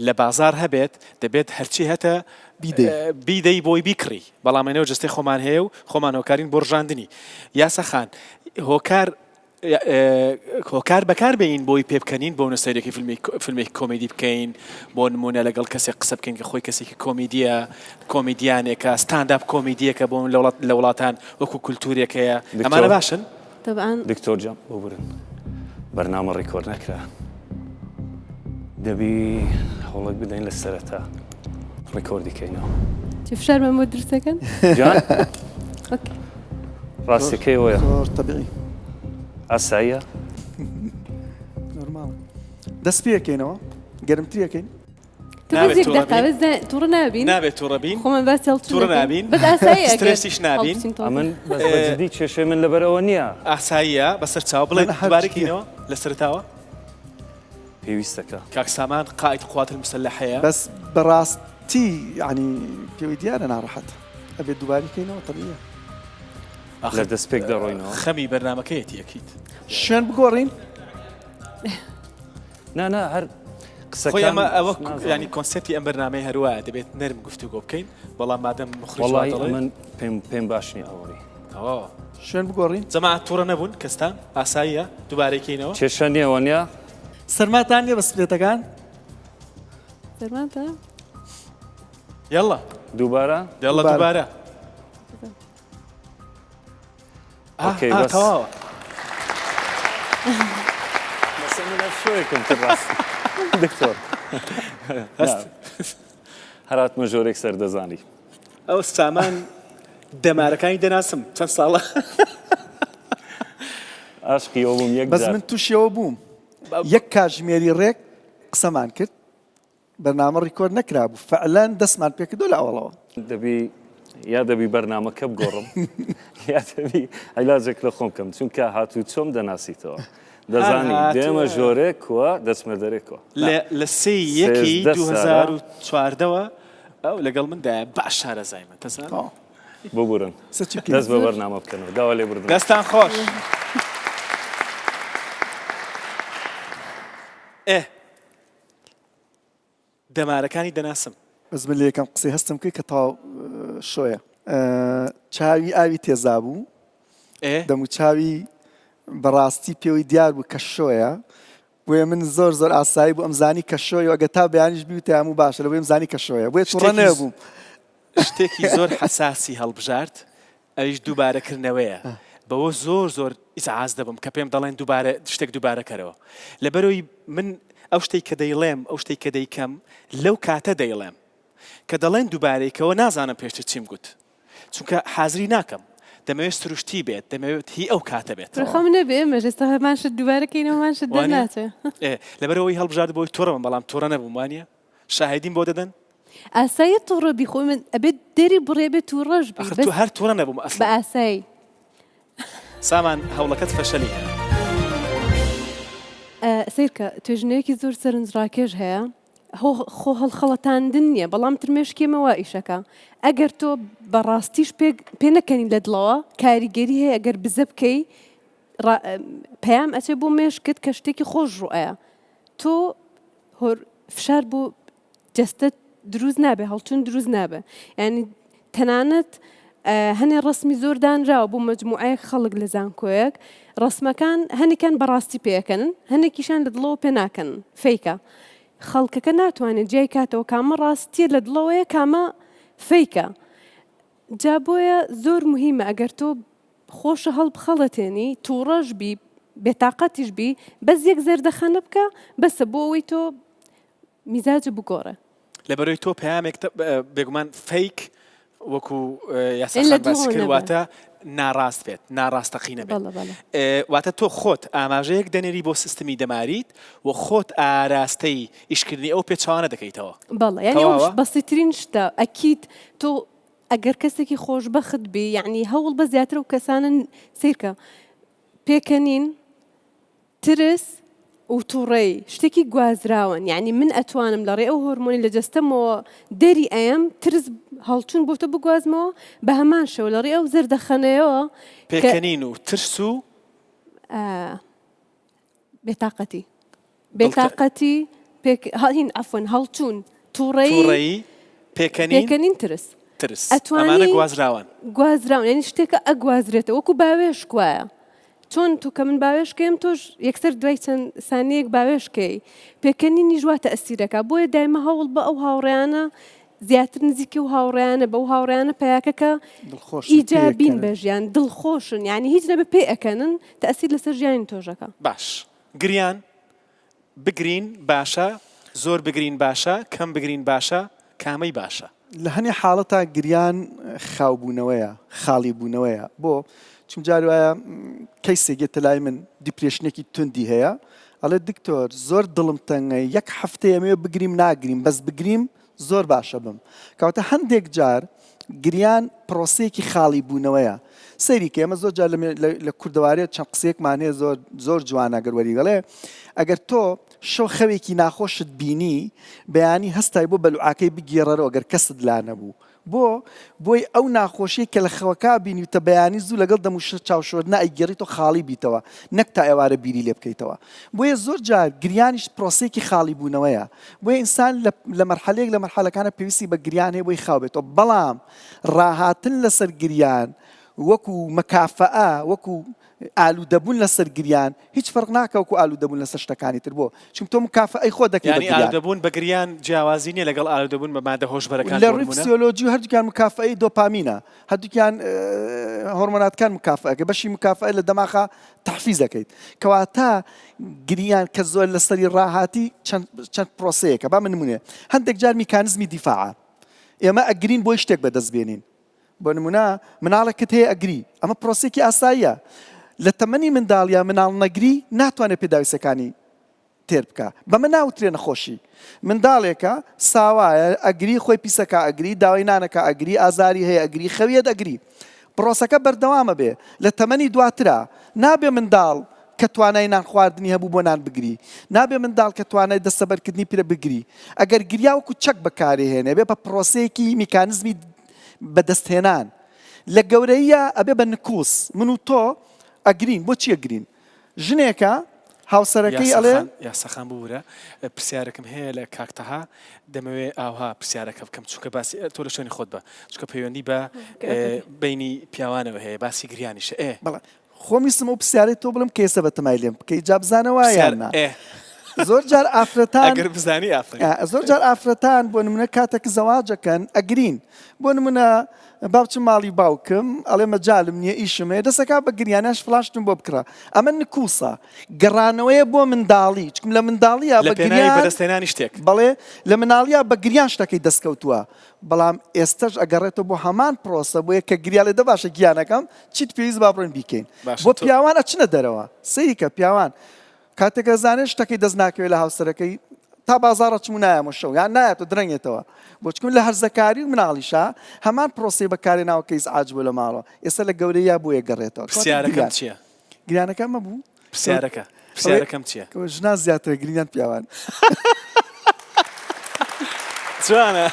لە بازار هەبێت دەبێت هەرچی هەتە بیدەی بۆی بیکڕی بەڵامێنەوە جستەی خۆمان هەیە و خۆمان هۆکارین بۆ ڕژاندنی یاسەخان هۆکار بەکار بێین بۆی پێ بکەنین بۆ نووسەرێکی فیلمێکی کۆمیدی بکەین بۆ نمونە لەگەڵ کەسێک قسە بکەین کە خۆی کەسێکی کۆمیدیە کۆمیدیانێکە ستانداپ کۆمیدیەکە بۆ لە وڵاتان وەکو کولتورێکەیە ئەمانە باشن دکتۆر جام بۆ برن بەرنامە ڕێکۆرد نەکرا دەبی هەوڵک بدەین لە سەرەتا ڕێکۆردیکەینەوە چی فشار بەمە درستەکەن جان ڕاستیەکەی وەیە زۆر تەبیعی ئاساییە نۆرماڵ دەست پێکەینەوە گەرمتریەکەین تووڕە نابین نابێت تووڕەبین خۆمان باسی تووڕە نابین بەس ئاساییە سترێسیش نابین ئەمن بەجددی کێشەی من لەبەرەوە نییە ئاساییە بەسەر چاو بڵێ دوبارێکینەوە لە سەرتاوە پێویستەکە کاک سامان قائد القوات المسلحەیە بەس بەڕاستی ینی پێوی دیارە ناڕەحەت ئەبێت دووبارەکەینەوە تەبیعیە لە دەست پێک دەڕۆینەوە خەمی بەرنامەکەیەتی یەکیت شوێن بگۆڕین نا هەر خۆی ئەمە ئەوە ینی کۆنسپتی ئەم بەرنامەی هەروایە دەبێت نەرم گفتوگۆ بکەین بەڵام مادەم وەڵی من پێم باش نییە ئەوەی شوێن بگۆڕین جەماعەت تووڕە نەبوون کەستان ئاساییە دووبارەکەینەوە کێشە نییەوە نییە سەرماتان نیە بە سپێتەکان سەرماتە یەڵڵا دووبارە دووبارە تەواوە شوێکم ڕاست دکتۆر هەراتمە ژۆرێک سەردەزانی ئەو سامان دەمارەکانی دەناسم چەند ساڵە ئاشقیەوە بووم یەک بەس من تووشیەوە بووم یەک کاتژمێری ڕێک قسەمان کرد بەرنامە ڕیکۆرد نەکرا بوو فعلەن دەستمان پێکردو لە ئەوڵەوە دەبی بەرنامەکە بگۆڕم یا دەبی عیلاجێک لە خۆم بکەم چونکە هاتوو چۆم دەناسیتەوە دەزانی دێمە ژۆرێک وە دەچمە دەرێکەوە لە 2014ەوە ئەو لەگەڵ مندایە باش شارەزایمە تەزان ببورن دەست بە بەرنامە بکەنەوە داوا لێ بردن دەستان خۆش دەمارەکانی دەناسم بەس من لە یەکەم قسەی هەستم کرد کە تاو شۆیە چاوی ئاوی تێزا بوو دەم و چاوی بەڕاستی پێوەی دیار بوو کە شۆیە بۆیە من زۆر ئاسایی بوو ئەمزانی کە شۆی ئەگە تا بەیانیش بیوتە هەموو باشە لە بۆی ئەمزانی کە شۆیە بۆیە تووڕە نەبووم شتێکی زۆر حەساسی هەڵبژارد ئەویش دووبارەکردنەوەیە بەوە زۆر ئیزعاز دەبم کە پێم دەڵێن شتێک دووبارەکەرەوە لەبەرەوەی من ئەو شتێک کە دەیڵێم ئەو شتێک کە دەیکەم لەو کاتە دەیڵێم کە دەڵێن دووبارەیەکەوە نازانم پێشتر چیم گوت چونکە حازری ناکەم دەمەوێت سروشتی بێت دەمەوێت هی ئەو کاتە بێت خۆم نەبێ مەژێستا هەمانشت دووبارەکەینەوەمانشت دەناتێ لەبەرەوەی هەڵبژارد بۆی تووڕەوە بەڵام تووڕە نەبووم وانە شاهدین بۆ دەدەن ئاسایی تووڕە بیخۆی من ئەبێت دەری بڕێ بێت تووڕەش تو هەر تووڕە نەبووم بە ئاسایی سامان هەوڵەکەت فەشەلی سیرکە توێژنەیەکی زۆر سەرنجڕاکێش هەیە خۆ هەڵخەڵەتاندن نییە بەڵام ترمێشکێمەوە ئیشەکە ئەگەر تۆ بەڕاستیش پێ نەکەنی لە دڵەوە کاریگەری هەیە ئەگەر بزە بکەی پەیام ئەچێ بۆ مێشکت کە شتێکی خۆش ڕوئەیە تۆ فشار بۆ جەستت دروست نابێ هەڵچون دروست نابێ یعنی تەنانەت هەنێ ڕسمی زۆر دانراوە بۆ مەجموعەیەک خەڵک لە زانکۆیەک ڕسمەکان هەنێکان بەڕاستی پێەکەنن هەنێکیشان لە دڵەوە پێ ناکەن فەیکە خەڵکەکە ناتوانێت جای کاتەوە کامە ڕاستیە لە دڵەوەیە کامە فەیکە جا بۆیە زۆر مهمە ئەگەر تۆ خۆشە هەڵبخەڵەتێنی تووڕەش بی بێتاقەتیش بی بەس یەک زەردەخەنە بکە بەسە بۆ ئەوەی تۆ میزاجە بگۆڕە لەبەرەوەی تۆ پەیامێک بێگومان فەیک وەکو یاساخان باسی کرد واتە ناڕاست بێت ناڕاستەقینە بێت واتە تۆ خۆت ئاماژەیەک دەنێری بۆ سیستمی دەماریت و خۆت ئاراستەی ئیشکردنی ئەو پێچوانە دەکەیتەوە بەڵێ یعنی ئەوش بەسیترین شتە ئەکید تۆ ئەگەر کەسێکی خۆشبەخت بی یعنی هەوڵ بە زیاتر و کەسانن سیرکە پێکەنین ترس و تووڕێی شتێکی گوازراون یعنی من ئەتوانم لە ڕێ ئەو هۆرمۆنی لە جەستەمەوە دەری ئەم ترس هەڵچوون بۆ تۆ بگوازمەوە بە هەمان شەو لە ڕێ ئەو زەردەخەنەیەوە پێکەنین و ترس و بێتاقەتی هین عەفوەن هەڵچوون تووڕێی پێکەنین ترس ئەمانە گوازراون یعنی شتێکە ئەگوازرێتەوە وەکو باوێشک وایە چۆن تو کە من باوێشکەم تۆش یەکسەر دوای چەند سانەیەک باوێشکەی پێکەنینی ژواتە ئەسیرەکە بۆیە دایمە هەوڵ بە ئەو هاوڕێیانە زیاتر نزیکی و هاوڕێیانە بە ئەو هاوڕێیانە پەیاکەکە ئیجابین بە ژیان دڵخۆشن یعنی هیچ نەبێ پێ ئەکەنن تەئسیر لەسەر ژیانی تۆژەکە باش گریان بگرین باشە زۆر بگرین باشە کەم بگرین باشە کامەی باشە لە هەنێ حاڵەتە گریان خاوبوونەوەیە خاڵی بوونەوەیە بۆ چون جار وایە کەیسێکێتە لای من دیپرێشنێکی توندی هەیە ئەڵێ دکتۆر زۆر دڵم تەنگە یەک هەفتەیە ئەمێ بگریم ناگریم بەس بگریم زۆر باشە بم کەواتە هەندێک جار گریان پرۆسەیەکی خاڵی بوونەوەیە سەیری کە ئێمە زۆر جار لە کوردەوارێت چەند قسەیەکمان هەیە زۆر جوانە گەر وەریگەڵێ ئەگەر تۆ شەو خەوێکی ناخۆشت بینی بەیانی هەستای بۆ بەلوعاکەی بگێڕەرەوە گەر کەست لا نەبوو بۆی ئەو ناخۆشیە کە لە خەوەکە بینیتە بەیانی زوو لەگەڵ دەموش چاوشۆردنا ئەیگەڕیت و خاڵی بیتەوە نەک تا ئێوارە بیری لێ بکەیتەوە بۆیە زۆر جار گریانیش پرۆسەیەکی خاڵی بوونەوەیە بۆیە ئینسان لە مەرحەلەیەک لە مەرحەلەکانە پێویستی بە گریان هەیە بۆی خاو بێتەوە بەڵام ڕاهاتن لەسەر گریان وەکو مەکافەئە وەکو ئالوودەبوون لەسەر گریان هیچ فەرق ناکە وەکو ئالوودەبوون لەسەر شتەکانی تر بۆ چونکە تۆ مکافەئەی خۆ دەکەی یعنی ئالوودەبوون بە گریان جیاوازی نیە لەگەڵ ئالوودەبوون بە مادە هۆشبەرەکان لە ڕووی فسیۆلۆجی و هەردووکیان مکافەئەی دۆپامینە هەردووکیان هۆرمۆناتکان مکافەئەکە بەشی مکافەئە لە دەماغا تەحفیز دەکەیت کەواتە گریان کە زۆر لەسەری ڕاهاتی چەند پرۆسەیەکە با من نمونێ هەندێک جار میکانزمی دیفاعە ئێمە ئەگرین بۆی شتێک بەدەستبێنین بۆ نمونە مناڵێکت هەیە ئەگری ئەمە پرۆسێکی ئاساییە لە تەمەنی منداڵیا مناڵ نەگری ناتوانێت پێداویستەکانی تێر بکە بەمە ناوترێ نەخۆشی منداڵێکە ساوایە ئەگری خۆی پیسەکە ئەگری داوای نانەکە ئەگری ئازاری هەیە ئەگری خەویەت ئەگری پرۆسەکە بەردەوامە بێ لە تەمەنی دواترە نابێ منداڵ کە توانای نان خواردنی هەبوو بۆ نان بگری نابێ منداڵ کە توانای دەستەبەرکردنی پیرە بگری ئەگەر گریا وەکو چەک بەکارهێنێ بێ بە پرۆسەیەکی میکانزمی بەدەستهێنان لە گەورەیە ئەبێ بە نکوس من و تۆ ئەگرین بۆچی ئەگرین ژنێکە هاوسەرەکەی ئەڵێ یاسەخان بورە پرسیارەکەم هەیە لە کاکتەها دەمەوێت ئاها پرسیارەکە بکەم چونکە باسی تۆ لە شوێنی خۆت بە چونکە پەیوەندی بە بینی پیاوانەوە هەیە باسی گریانیشە بەڵێ خۆمیستم ئەو پرسیارەی تۆ بڵم کە ئێستا بەتەمای لێم بکەی جا بزانەوە یاننا زۆر جار ئافرەتان زۆر جار ئافرەتان بۆ نمونە کاتێک زەواجەکەن ئەگرین بۆ نمونە باوچم ماڵی باوکم ئەڵێ مەجالم نییە ئیشم هەیە دەسەکا بە گریانەش فلاشتم بۆ بکڕە ئەمە نکوسە گەڕانەوەیە بۆ منداڵی چکم لە منداڵیە بە گریان بەدەستهێنانی شتێک بەڵێ لە مناڵیە بە گریان شتەکەی دەستکەوتووە بەڵام ئێستش ئەگەڕێتەوە بۆ هەمان پرۆسە بۆیە کە گریالێ دە باشە گیانەکەم چیت پێویست با بڕێن بیکەین بۆ پیاوان ئەچنە دەرەوە سەیریکە پیاوان کاتێکە زانێت شتەکەی دەست ناکەوێت لە هاوسەرەکەی تا بازارە چمو نایەمە شەو یان نایەت و درەنگێتەوە بۆ چکون لە هەرزەکاری و مناڵیشە هەمان پرۆسی بەکارێناوە کە ئیزعاج بوو لە ماڵەوە ئێستا لە گەورەیە بۆ یەگەڕێتەوە پرسیارەکەم چییە؟ گرانەکەم مەبوو؟ پرسیارەکەم چییە؟ ژنان زیاتر گرینیان پیاوان جوانە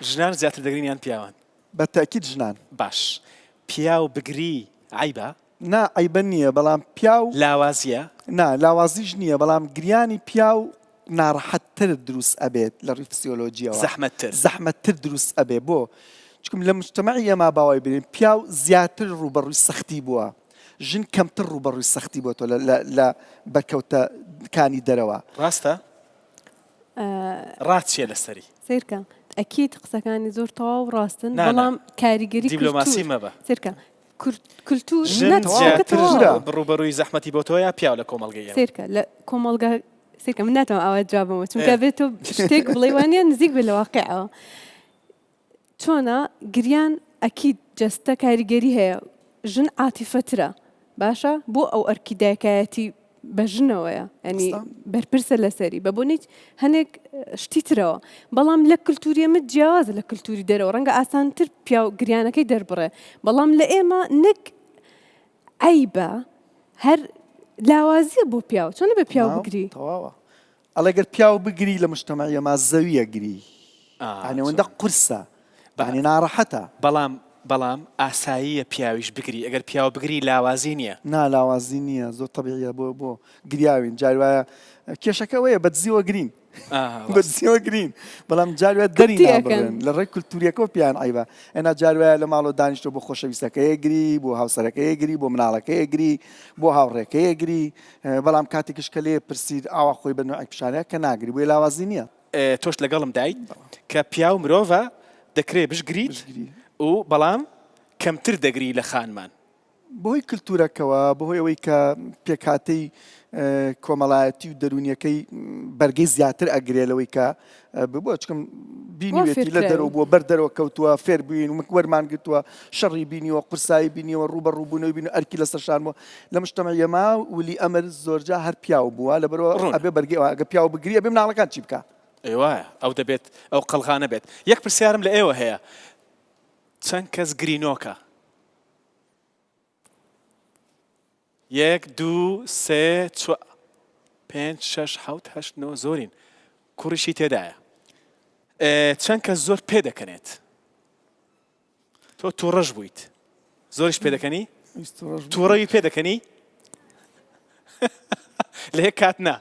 ژنان زیاتر دەگرینیان پیاوان بە تاکید ژنان باش پیا و بگری عیبە؟ نا عیبە نییە بەڵام پیا و لاوازیە؟ نا لاوازیش نییە بەڵام گریانی پیا و ناڕەحەتتر دروست ئەبێت لە ڕووی فسیۆلۆجیەوە زەحمەتتر دروست ئەبێ بۆ چکم لە مجتەمەعی ئێمە باوای ببینین پیا و زیاتر ڕوبەڕووی سەختی بووە ژن کەمتر ڕوبەڕووی سەختی بۆ تۆ لە بەرکەوتەکانی دەرەوە ڕاستە؟ ڕاستیە لەسەری سیرکە ئەکیت قسەکانی زۆر تەواو ڕاستن نا، نا. بەڵام کاریگەری دیبلۆماسی مەبە. سێرکە کولتور ژن نەت زیاتر تەواو. بڕوبەڕووی زەحمەتی بۆ تۆیە پیاو لە کۆمەڵگەی ئێمە. سێرکە لە کۆمەڵگە سێرکە من ناتەوە ئەوە جوابەوە چونکە بێت تۆ شتێک بڵێ وانە نزیک بێ لە واقعەوە چۆنە گریان ئەکید جەستە کاریگەری هەیە ژن عاتیفەترە باشە بۆ ئەو ئەرکی دایکایەتی بە ژنەوەیە ینی بەرپرسە لەسەری بە بۆ هەنێک شتی ترەوە بەڵام لە کللتوری ئەمە جیاوازە لە کللتوری دەرەوە ڕەنگە ئاسانتر پیا و گریانەکەی دەربڕێ بەڵام لە ئێمە نەک ئەیبە هەر لاوازیە بۆ پیاو چۆنە بە پیاو بگری تەواوە ئەڵەگەر پیاو بگری لە مشتەمەعی ئەما زەویە گری ئەوەندە قورسە بەعنی ناڕەحەتە بەڵام ئاساییە پیاویش بگری ئەگەر پیاو بگری لاوازی نییە لاوازی نییە زۆر تەبیعیە بۆ گریاوین جار وایە کێشەکە وەیە بەدزیوە گرین بەدزیوە گرین بەڵام جاروایە دەری نابڕێن لە ڕێی کولتوریەکەەوە پیان ئایبە ئەنا جاروایە لە ماڵۆ دانیشتۆ بۆ خۆشەویستەکەی گری بۆ هاوسەرەکەی گری بۆ مناڵەکەی گری بۆ هاوڕێکەیە گری بەڵام کاتێکش کە لێ پرسید ئاوا خۆی بە نوعی پیشانەیە کە ناگری بۆی لاوازی نییە تۆش لەگەڵم دایت کە پیاو مرۆڤە دەکرێت بشگریت و بەڵام کەمتر دەگری لە خانمان بۆی کللتورەکەەوە بەهۆی ئەوەی کە پێکاتەی کۆمەڵایەتی و دەرونیەکەی بەرگەی زیاتر ئەگرێلەوەی کە بۆ چکم بینیوێتی لە دەرەوە بۆ بەر دەرەوە کەوتووە فێر بووین و وەرمان گرتووە شەڕی بینیوە قورسایی بینیوە ڕوبە ڕووبوونەوەی بین ئەرکی لەسەر شانەوە لە مشتەمەعی ئێمە ولی ئەمر زۆرجا هەر پیاو بووە لەبەرەوە ئەبێ بەرگەوە ئەگە پیاو بگری ئەبێ مناڵەکان چی بکە ئێوایە ئەو دەبێت ئەو قەڵغانە بێت یەک پرسیارم لە ئێوە هەیە چەند کەس گرینۆکە 1 2 3 4 5 6 7 8 9 زۆرین کوڕیشی تێدایە چەند کەس زۆر پێ دەکەنێت تۆ تووڕەش بوویت زۆریش پێ دەکەنی تووڕەوی پێ دەکەنی لە هێک کات نا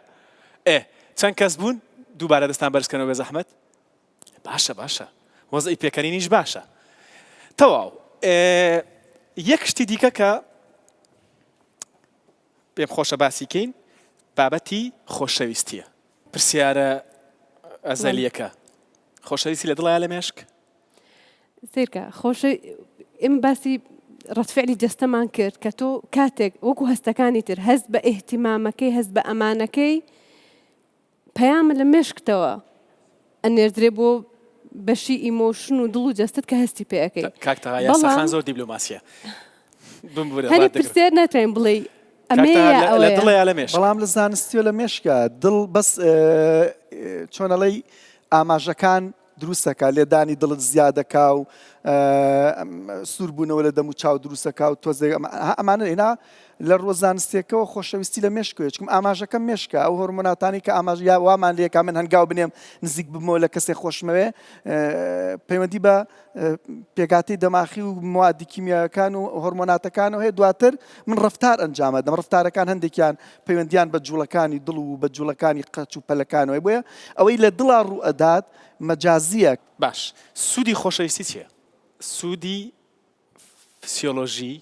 چەند کەس بوون دووبارە دەستان بەرزکەنەوە بێ زەحمەت باشە وەزعی پێکەنینیش باشە تەواو یەک شتی دیکە کە پێم خۆشە باسی کەین بابەتی خۆشەویستیە پرسیارە ئەزەلیەکە خۆشەویستی لە دڵایە لە مێشک سێرکە ئێمە باسی ڕەتفعلی جەستەمان کرد کە تۆ کاتێک وەکو هەستەکانی تر هەست بە ئیحتیمامەکەی هەست بە ئەمانەکەی پەیامە لە مێشکتەوە ئەنێردرێ بۆ بەشی ئیمۆشن و دڵ و جەستت کە هەستی پێەکەی کاکتەغا یاسەخان زۆر دیبلۆماسیە هەری پرسیار ناتوانین بڵێ لە دڵەیە لە مێشک بەڵام لە زانستیۆ لە مێشکە دڵ بەس چۆنەڵەی ئاماژەکان دروستەکە لێدانی دڵت زیادەکا و سووربوونەوە لە دەم و چاو دروستەکە و تۆزێک ئەمانە هێنا لە ڕۆزانستیەکەەوە خۆشەویستی لە مێشکۆیە چکم ئاماژەکە مێشکە ئەو هۆرمۆناتانی کە ئاماژ یا وامان لێکا من هەنگاو بنێم نزیک بمەوە لە کەسێک خۆشمەوێ پەیوەندی بە پێکاتی دەماخی و موادی کیمیاکان و هۆرمۆناتەکانەوە هەیە دواتر من ڕفتار ئەنجامە دەم ڕفتارەکان هەندێکیان پەیوەندیان بە جوڵەکانی دڵ و بە جوڵەکانی قەچ و پەلەکانەوەی بۆیە ئەوەی لە دڵا ڕوو ئەدات مەجازیە باش سوودی خۆشەویستی چییە؟ سوودی فسیۆلۆژی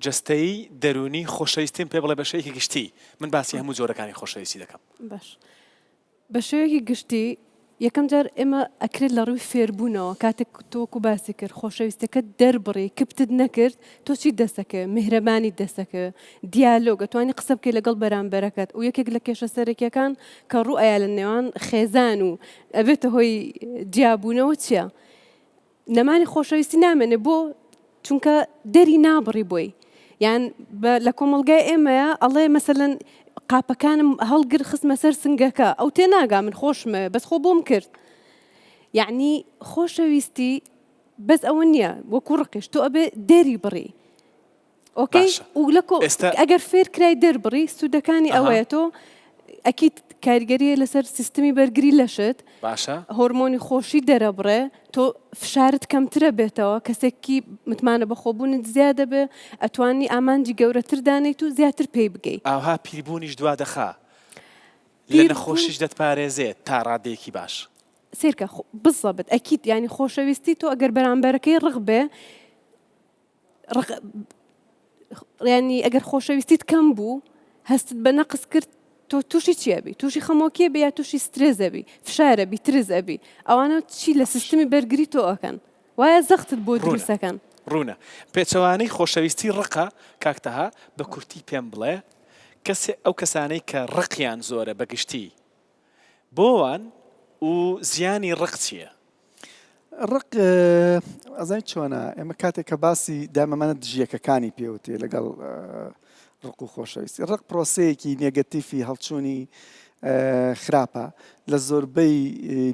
جەستەی دەرونی خۆشەویستیم پێ بڵێ بە شێوەیەکی گشتی من باسی هەموو جۆرەکانی خۆشەویستی دەکەم باش بە شێوەیەکی گشتی یەکەم جار ئێمە ئەکرێت لە ڕووی فێربوونەوە کاتێک تۆکو باسی کرد خۆشەویستەکە دەربڕی کپتت نەکرد تۆ چی دەستەکە میهرەبانی دەستەکە دیالۆگ ئەتوانی قسە بکەی لەگەڵ بەرامبەرەکەت و یەکێک لە کێشە سەرەکیەکان کە ڕوو ئایا لە نێوان خێزان و ئەبێتە هۆی جیابوونەوە چییە؟ نەمانی خۆشەویستی نامێنێ بۆ چونکە دەری نابڕی بۆی یان لە کۆمەڵگای ئێمەیە ئەڵێ مەسەلەن قاپەکانم هەڵگر خستمە سەر سنگەکە ئەو تێناگا من خۆشمە بەس خۆ بۆم کرد یعنی خۆشەویستی بەس ئەوە نییە وەکو ڕقیش تۆ ئەبێ دەری بڕی ئۆکەی و لە ئەگەر فێر کرای دەربڕی سوودەکانی ئەوەیە تۆ ئەکید کاریگەریە لەسەر سیستمی بەرگری لەشت باشە هۆرمۆنی خۆشی دەرەبڕێ تۆ فشارت کەمترە بێتەوە کەسێکی متمانە بەخۆبوونت زیادە بێ ئەتوانی ئامانجی گەورەتر دانیت و زیاتر پێی بگەیت ئاها پیربوونیش دوا دەخا لە نەخۆشیش دەتپارێزێت تا ڕادەیەکی باش سێرکە بزەبت ئەکید ینی خۆشەویستی تۆ ئەگەر بەرامبەرەکەی ڕق بێ ینی ئەگەر خۆشەویستیت کەم بوو هەستت بە نەقس کرد تۆ تووشی چیەبی تووشی خەمۆکیە بێ یا تووشی سترێزەبی فشارەبی ترزەبی ئەوانە چی لە سیستمی بەرگری تۆ ئەەکەن وایە زەختت بۆ دروستەکەن ڕوونە پێچەوانەی خۆشەویستی ڕقە کاکتەها بە کورتی پێم بڵێ ئەو کەسانەی کە ڕقیان زۆرە بەگشتی بۆوان و زیانی ڕق چییە؟ ڕق ئەزانیت چۆنە ئێمە کاتێک کە باسی دامەمانە دژیەکەکانی پێوتێ لەگەڵ ڕق و خۆشەویستی ڕق پرۆسەیەکی نێگەتیفی هەڵچوونی خراپە لە زۆربەی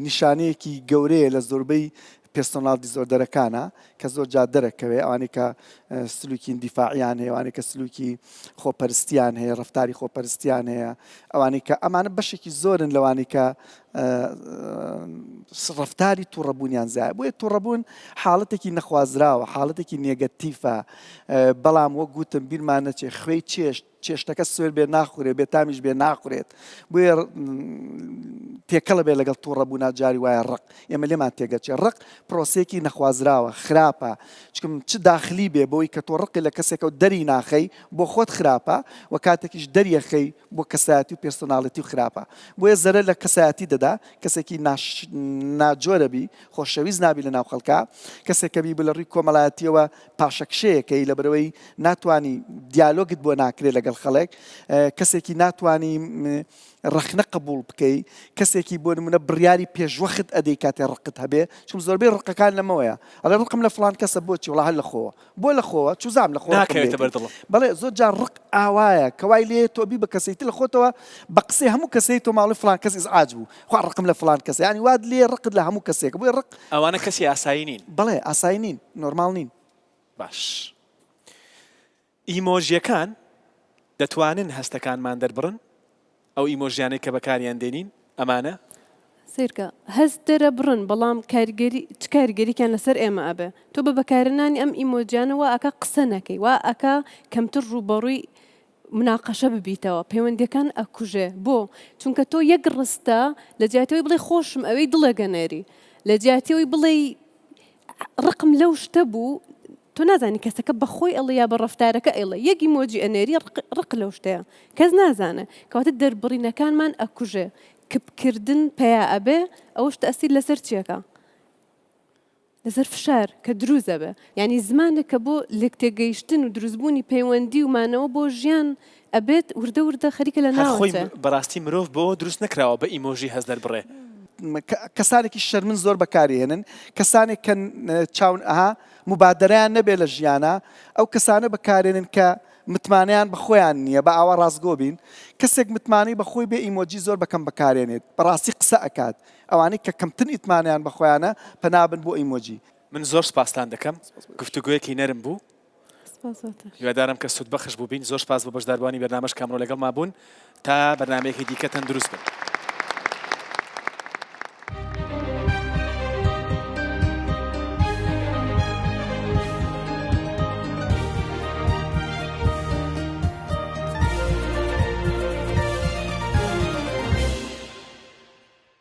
نیشانەیەکی گەورەیە لە زۆربەی پێرسۆناڵ دیزۆردەرەکانە کە زۆر جا دەرەکەوێ ئەوانەی کە سلوکی دیفاعیان هەیە ئەوانەی کە سلوکی خۆپەرستیان هەیە ڕەفتاری خۆپەرستیان هەیە ئەوانەی کە ئەمانە بەشێکی زۆرن لەوانەی کە ڕەفتاری تووڕەبوونیان زایە بۆیە تووڕەبوون حاڵەتێکی نەخوازراوە حاڵەتێکی نێگەتیفە بەڵام وەک گوتم بیرمان نەچێ خوێی چێشتەکە سوێر بێ ناخورێت بێ تامیش بێ ناخورێت بۆیە تێکەڵە بێ لەگەڵ تووڕەبوونا جاری وایە ڕق ئێمە لێمان تێگەچێ ڕق پرۆسەیەکی نەخوازراوە خراپە چکم چ داخلی بێ بۆی کە تۆ ڕقی لە کەسێکە و دەری ناخەی بۆ خۆت خراپە و کاتێکیش دەریەخەی بۆ کەسایەتی و پێرسۆناڵەتی و خراپە بۆیە زەرە لە کەسایەتی دەدا کەسێکی ناجۆرەبی خۆشەویست نابی لە ناو خەڵکە کەسێکە بی لە ڕووی کۆمەڵایەتیەوە پاشەکشەیەکەی لەبەرەوەی ناتوانی دیالۆگت بۆ ناکرێت لەگەڵ خەڵک کەسێکی ناتوانی ڕخنە قبول بکەی کەسێکی بۆ نمونە بڕیاری پێشوەخت ئەدەی کاتێ ڕقت هەبێ چون زۆربەی ڕقەکان لەمەوەیە ئەڵێ ڕقم لە فڵان کەسە بۆچی وڵا هەر لەخۆوە بۆ لەخۆوە چوزام لەخۆ بەڵێ زۆر جار ڕق ئاوایە کەوای لێ تۆ بی بە کەسێتی لە خۆتەوە بە قسەی هەموو کەسەی تۆ ماڵی فڵان کەس ئیزعاج بوو خوا ڕقم لە فڵان کەسە ینی واد لێ ڕقت لە هەموو کەسێک بۆی ڕق ئەوانە کەسی ئاسایی نین بەڵێ ئاسایی نین نۆرماڵ نین باش ئیمۆژیەکان دەتوانن هەستەکانمان دەربڕن ئەو ئیمۆژیانەی کە بەکاریان دێنین ئەمانە سیرکە هەست دەرە بڕن بەڵام چ کاریگەریکیان لەسەر ئێمە ئەبێ تۆ بە بەکارهێنانی ئەم ئیمۆجیانەوە ئەکا قسە نەکەی وا ئەکا کەمتر ڕوبەڕووی مناقەشە ببیتەوە پەیوەندیەکان ئەکوژێ بۆ چونکە تۆ یەک ڕستە لە جیاتەوەی بڵێ خۆشم ئەوەی دڵەگەنێری لە جیاتەوەی بڵێ ڕقم لەو شتە بوو تۆ نازانی کەسەکە بەخۆی ئەڵێ یا بە ڕەفتارەکە ئەڵێ یەک ئیمۆجی ئەنێری ڕق لەو شتەیە کەس نازانە کەواتە دەربڕینەکانمان ئەکوژێ کپکردن پیا ئەبێ ئەوەش تەسیر لەسەر چیەکە لەسەر فشار کە دروزە بێ یعنی زمانێکە بۆ لێکتێگەیشتن و دروستبوونی پەیوەندی ومانەوە بۆ ژیان ئەبێت وردە وردە خەریکە لە ناوچە بەڕاستی مرۆڤ بۆ دروست نەکراوە بە ئیمۆژی هەست دەربڕێ کەسانێکی شەرمن زۆر بەکارهێنن کەسانێک کە چاون ئەها مبادرەیان نەبێ لە ژیانە ئەو کەسانە بەکارێنن کە متمانیان بە خۆیان نییە بە ئاوا ڕاستگۆ بین کەسێک متمانی بە خۆی بێ ئیمۆجی زۆر بەکەم بەکارێنێت بەڕاستی قسە ئەکات ئەوانەی کە کەمتن ئیتمانیان بە خۆیانە پەنابن بۆ ئیمۆجی من زۆر سپاسان دەکەم گفتوگویەکی نەرم بوو هیوادارم کە سوودبەخش بوو بین زۆر سپاس بۆ بەشداربوونی بەرنامەش کامڕۆ لەگەڵ ما بوون تا بەرنامەیەکی دیکە تەندروست بن